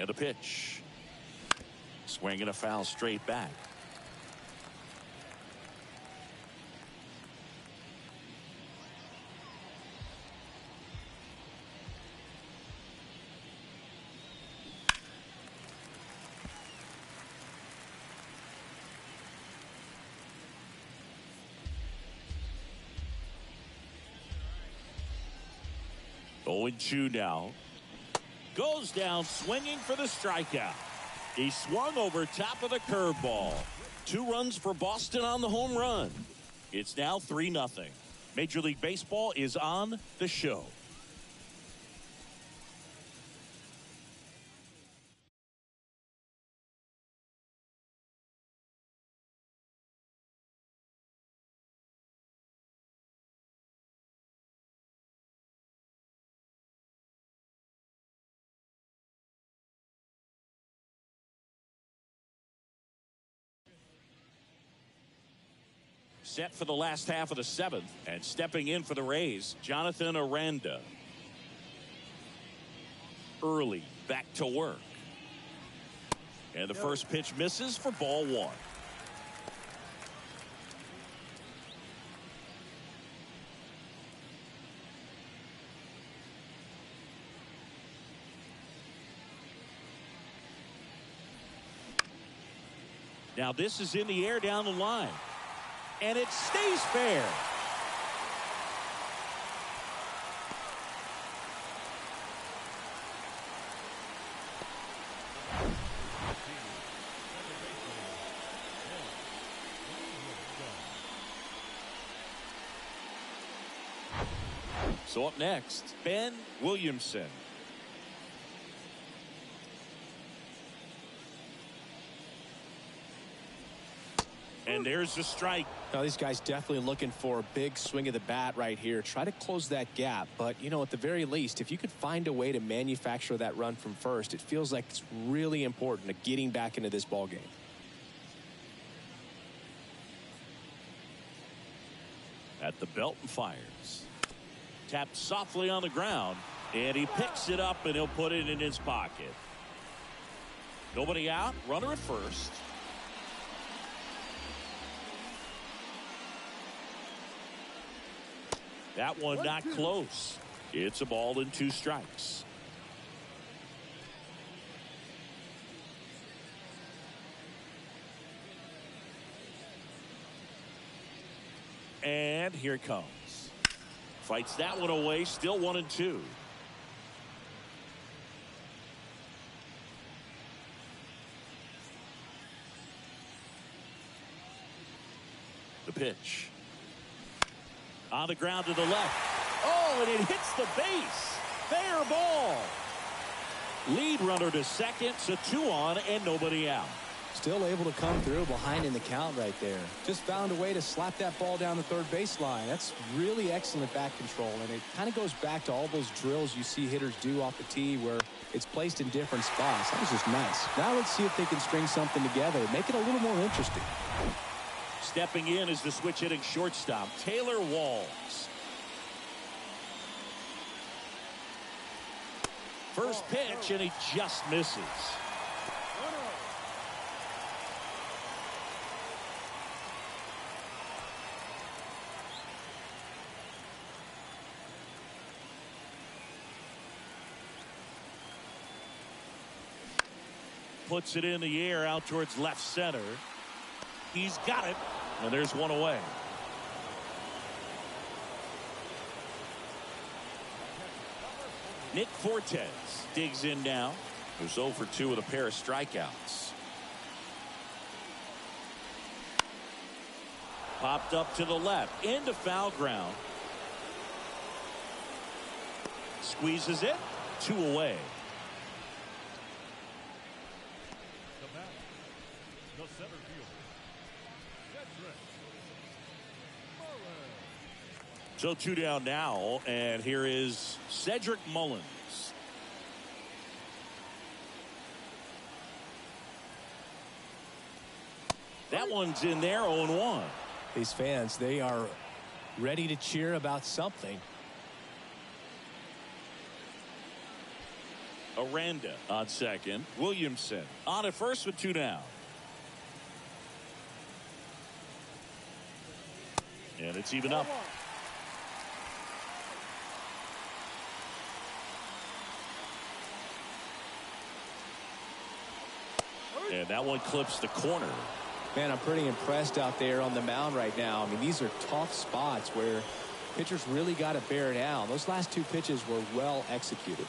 And a pitch. Swing and a foul straight back. Oh, 0-2 now. Goes down swinging for the strikeout. He swung over top of the curveball. 2 runs for Boston on the home run. It's now 3-0. Major League Baseball is on the show. Set for the last half of the 7th, and stepping in for the Rays, Jonathan Aranda. Early back to work. And the first pitch misses for ball 1. Now this is in the air down the line. And it stays fair. So up next, Ben Williamson. And there's the strike. Now these guys definitely looking for a big swing of the bat right here. Try to close that gap. But, you know, at the very least, if you could find a way to manufacture that run from first, it feels like it's really important to getting back into this ball game. At the belt and fires. Tapped softly on the ground. And he picks it up and he'll put it in his pocket. Nobody out. Runner at first. That one not close. It's a ball and 2 strikes. And here it comes. Fights that one away. Still 1-2. The pitch. On the ground to the left. Oh, and it hits the base. Fair ball. Lead runner to second. So 2 on and nobody out. Still able to come through behind in the count right there. Just found a way to slap that ball down the third baseline. That's really excellent bat control. And it kind of goes back to all those drills you see hitters do off the tee where It's placed in different spots. That was just nice. Now let's see if they can string something together, make it a little more interesting. Stepping in is the switch hitting shortstop, Taylor Walls. First pitch, and he just misses. Puts it in the air out towards left center. He's got it, and there's one away. Nick Fortes digs in now. Who's 0 for 2 with a pair of strikeouts. Popped up to the left, into foul ground. Squeezes it, 2 away. The center fielder, So 2 down now, and here is Cedric Mullins. That one's in there, 0-1. These fans, they are ready to cheer about something. Aranda on second. Williamson on at first with 2 down. And it's even up. And that one clips the corner. Man, I'm pretty impressed out there on the mound right now. I mean, these are tough spots where pitchers really got to bear down. Those last 2 pitches were well executed.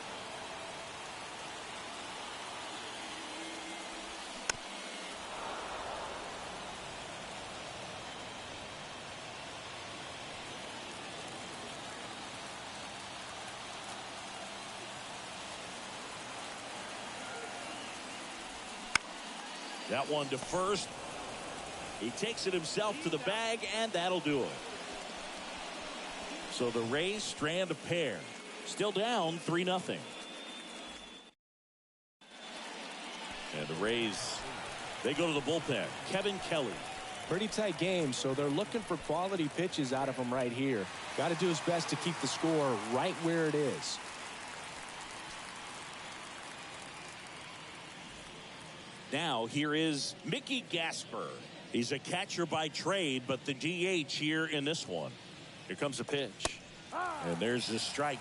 That one to first. He takes it himself to the bag, and that'll do it. So the Rays strand a pair. Still down 3-0. And the Rays, they go to the bullpen. Kevin Kelly. Pretty tight game, so they're looking for quality pitches out of him right here. Got to do his best to keep the score right where it is. Now here is Mickey Gasper. He's a catcher by trade, but the DH here in this one. Here comes a pitch. And there's the strike.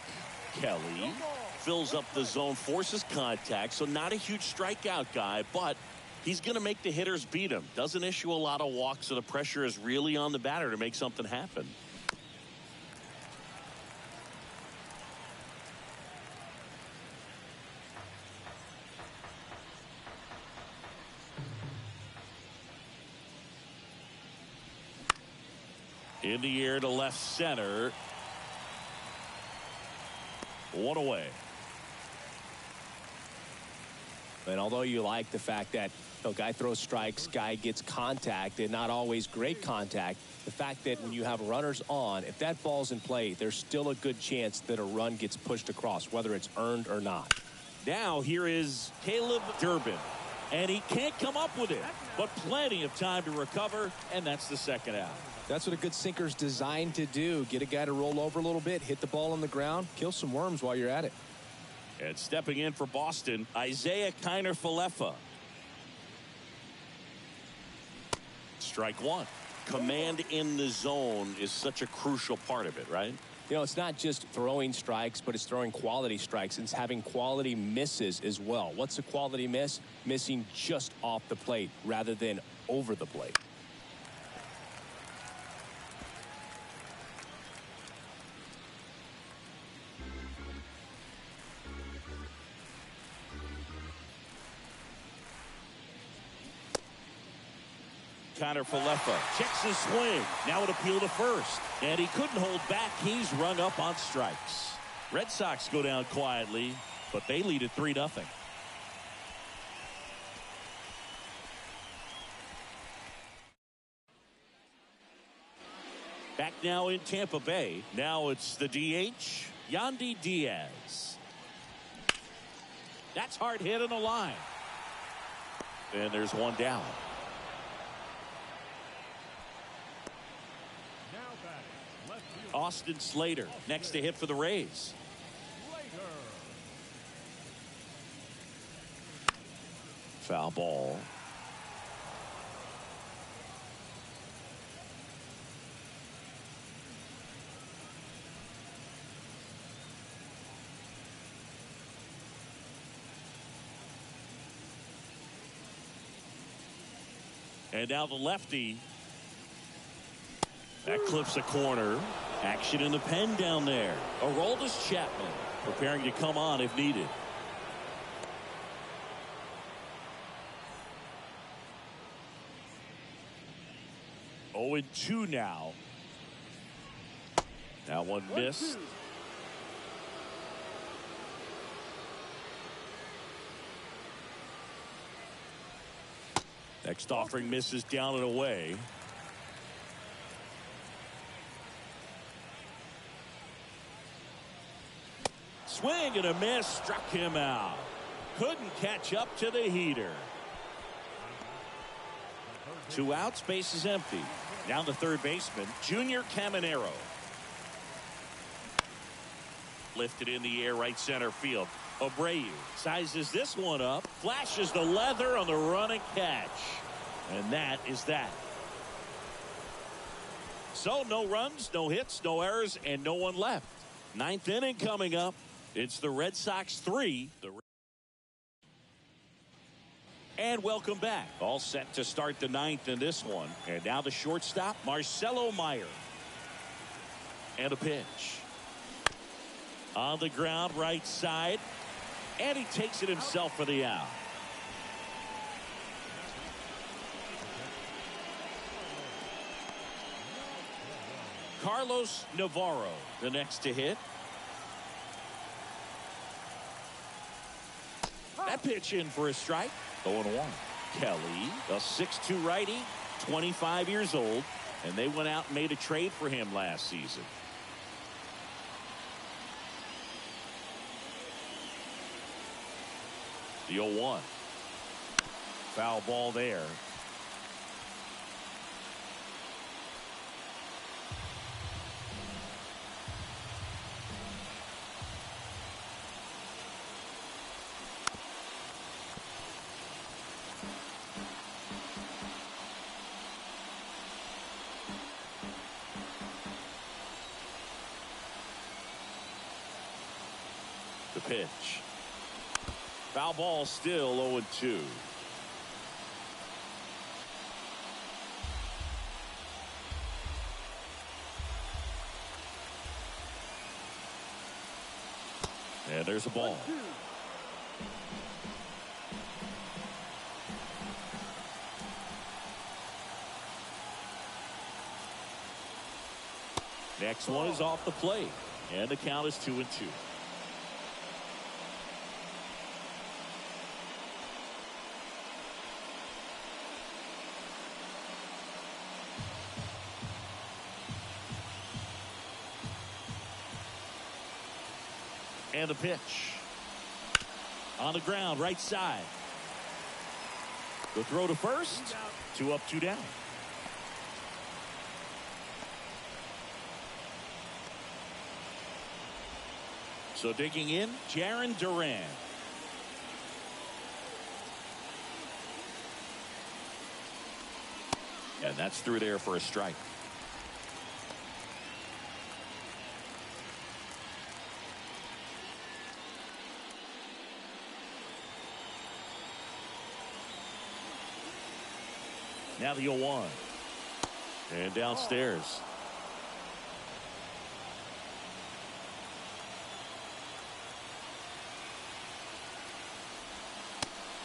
Kelly fills up the zone, forces contact, so not a huge strikeout guy, but he's going to make the hitters beat him. Doesn't issue a lot of walks, so the pressure is really on the batter to make something happen. In the air to left center. 1 away. And although you like the fact that guy throws strikes, guy gets contact, and not always great contact, the fact that when you have runners on, if that ball's in play, there's still a good chance that a run gets pushed across, whether it's earned or not. Now here is Caleb Durbin, and he can't come up with it, but plenty of time to recover, and that's the second out. That's what a good sinker's designed to do. Get a guy to roll over a little bit, hit the ball on the ground, kill some worms while you're at it. And stepping in for Boston, Isaiah Kiner-Falefa. Strike 1. Command in the zone is such a crucial part of it, right? You know, it's not just throwing strikes, but it's throwing quality strikes. It's having quality misses as well. What's a quality miss? Missing just off the plate rather than over the plate. Kiner-Falefa checks his swing. Now an appeal to first. And he couldn't hold back. He's rung up on strikes. Red Sox go down quietly, but they lead at 3-0. Back now in Tampa Bay. Now it's the DH, Yandy Diaz. That's hard hit in the line. And there's one down. Now batting, left field. Austin Slater next to hit for the Rays. Slater. Foul ball. And now the lefty. That clips a corner. Action in the pen down there. Aroldis Chapman preparing to come on if needed. Oh, and 2 now. That one missed. Next offering misses down and away. Swing and a miss, struck him out. Couldn't catch up to the heater. 2 outs, base is empty. Now the third baseman, Junior Caminero. Lifted in the air, right center field. Abreu sizes this one up, flashes the leather on the run and catch. And that is that. So no runs, no hits, no errors, and no one left. 9th inning coming up. It's the Red Sox 3. And welcome back. All set to start the 9th in this one. And now the shortstop, Marcelo Meyer. And a pitch. On the ground, right side. And he takes it himself for the out. Carlos Navarro, the next to hit. That pitch in for a strike. 0-1. Kelly, a 6'2 righty, 25 years old, and they went out and made a trade for him last season. The 0-1. Foul ball there. The pitch. Foul ball, still 0-2. And there's a ball. Next one is off the plate. And the count is 2-2. And a pitch. On the ground, right side. The throw to first. 2 up, 2 down. So digging in, Jarren Duran. And that's through there for a strike. Now the 0-1. And downstairs.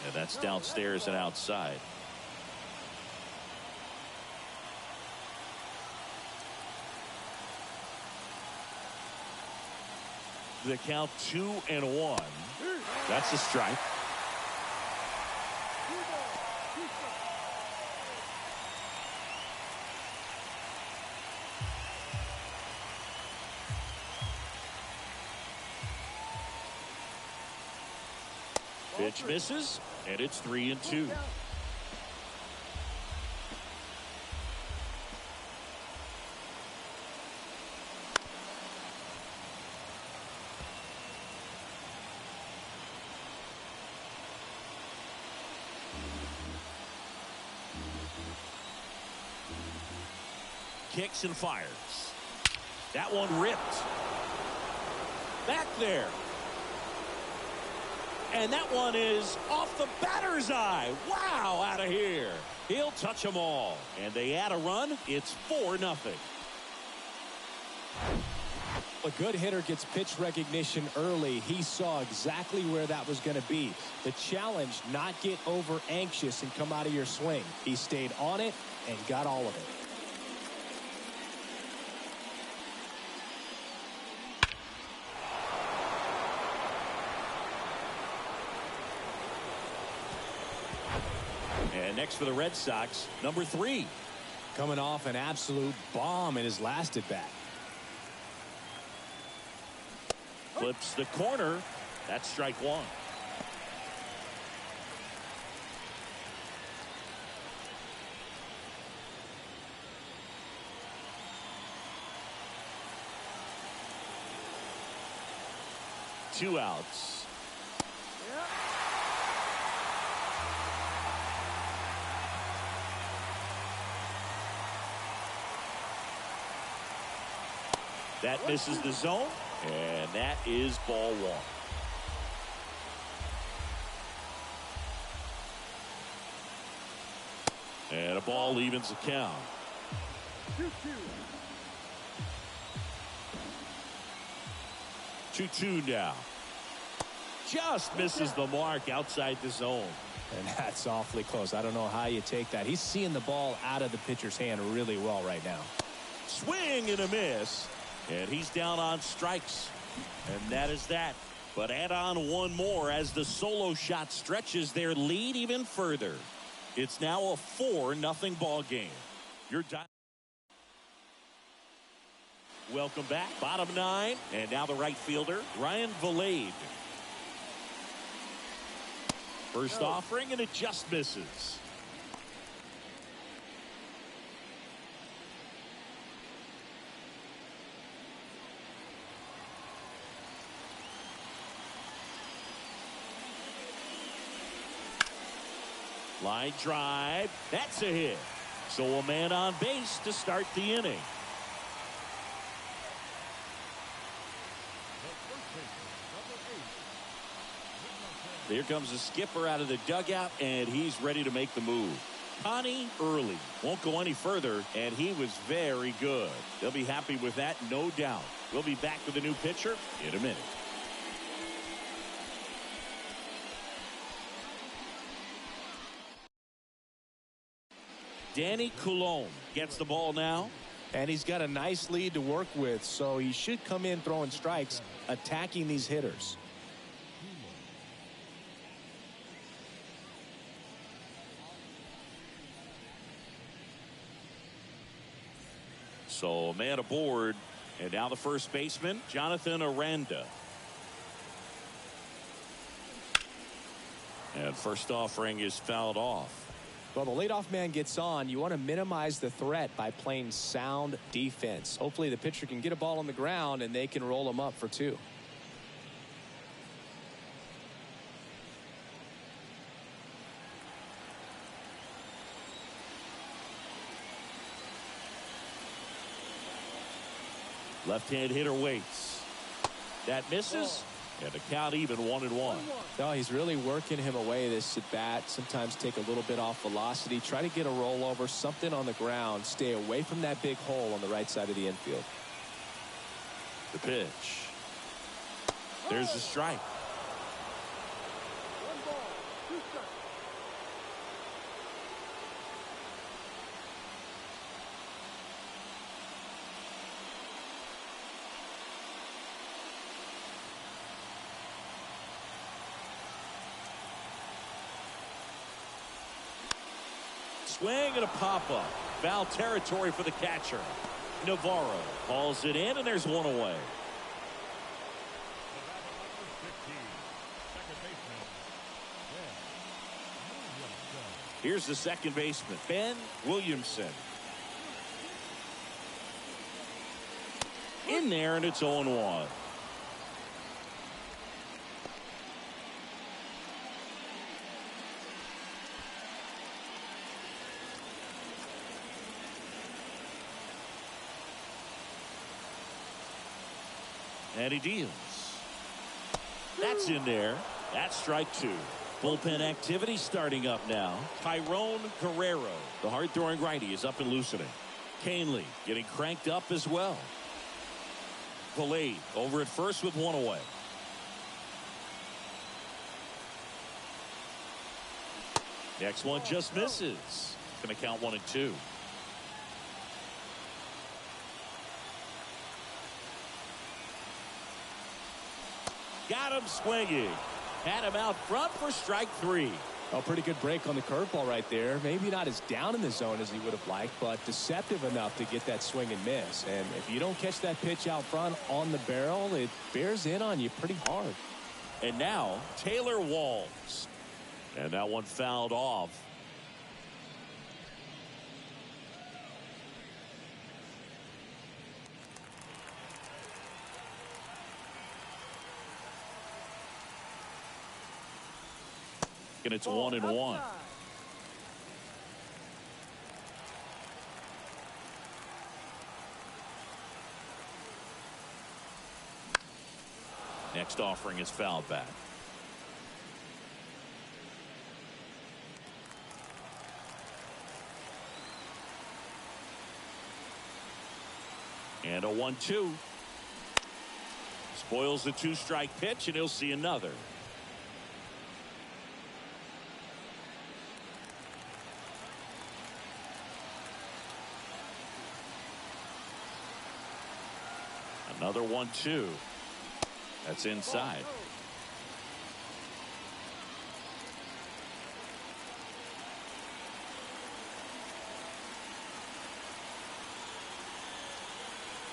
And that's downstairs and outside. The count 2-1. That's a strike. Pitch misses, and it's 3-2. Kicks and fires. That one ripped. Back there. And that one is off the batter's eye. Wow, out of here. He'll touch them all. And they add a run. It's 4-0. A good hitter gets pitch recognition early. He saw exactly where that was going to be. The challenge, not get over anxious and come out of your swing. He stayed on it and got all of it. And next for the Red Sox, number 3. Coming off an absolute bomb in his last at bat. Flips the corner. That's strike 1. Two outs. That misses the zone, and that is ball 1. And a ball evens the count. 2-2 now. Just misses the mark outside the zone. And that's awfully close. I don't know how you take that. He's seeing the ball out of the pitcher's hand really well right now. Swing and a miss. And he's down on strikes. And that is that. But add on one more as the solo shot stretches their lead even further. It's now a 4-0 ball game. Welcome back. Bottom 9. And now the right fielder, Ryan Valade. First offering, and it just misses. Line drive. That's a hit. So a man on base to start the inning. Here comes the skipper out of the dugout, and he's ready to make the move. Connie early. Won't go any further, and he was very good. They'll be happy with that, no doubt. We'll be back with a new pitcher in a minute. Danny Coulombe gets the ball now. And he's got a nice lead to work with, so he should come in throwing strikes, attacking these hitters. So a man aboard, and now the first baseman, Jonathan Aranda. And first offering is fouled off. Well, the leadoff man gets on. You want to minimize the threat by playing sound defense. Hopefully the pitcher can get a ball on the ground and they can roll him up for 2. Left-hand hitter waits. That misses. And the count even 1-1. No, he's really working him away this at bat. Sometimes take a little bit off velocity. Try to get a rollover, something on the ground. Stay away from that big hole on the right side of the infield. The pitch. There's the strike. Swing and a pop-up. Foul territory for the catcher. Navarro calls it in, and there's one away. Here's the second baseman, Ben Williamson. In there, and it's 0-1. And he deals. That's in there. That's strike 2. Bullpen activity starting up now. Tyrone Guerrero, the hard-throwing righty, is up and loosening. Canely getting cranked up as well. Pallade over at first with one away. Next one just misses. Going to count 1-2. Got him swinging. Had him out front for strike 3. A pretty good break on the curveball right there. Maybe not as down in the zone as he would have liked, but deceptive enough to get that swing and miss. And if you don't catch that pitch out front on the barrel, it bears in on you pretty hard. And now Taylor Walls. And that one fouled off. And it's 1-1. Next offering is fouled back. And a 1-2. Spoils the 2-strike pitch, and he'll see another. Another 1-2. That's inside.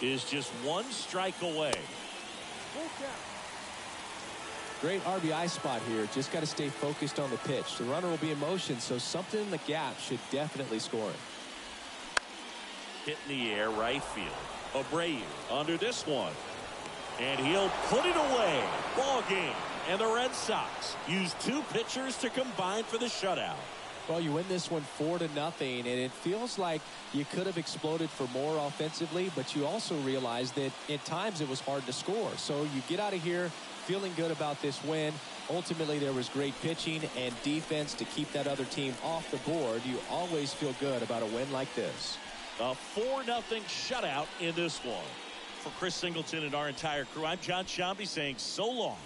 Is just 1 strike away. Great RBI spot here. Just got to stay focused on the pitch. The runner will be in motion, so something in the gap should definitely score it. Hit in the air, right field. Abreu under this one. And he'll put it away. Ball game. And the Red Sox use 2 pitchers to combine for the shutout. Well, you win this one 4-0, and it feels like you could have exploded for more offensively, but you also realize that at times it was hard to score. So you get out of here feeling good about this win. Ultimately, there was great pitching and defense to keep that other team off the board. You always feel good about a win like this. A 4-0 shutout in this one. For Chris Singleton and our entire crew, I'm John Shambi saying so long.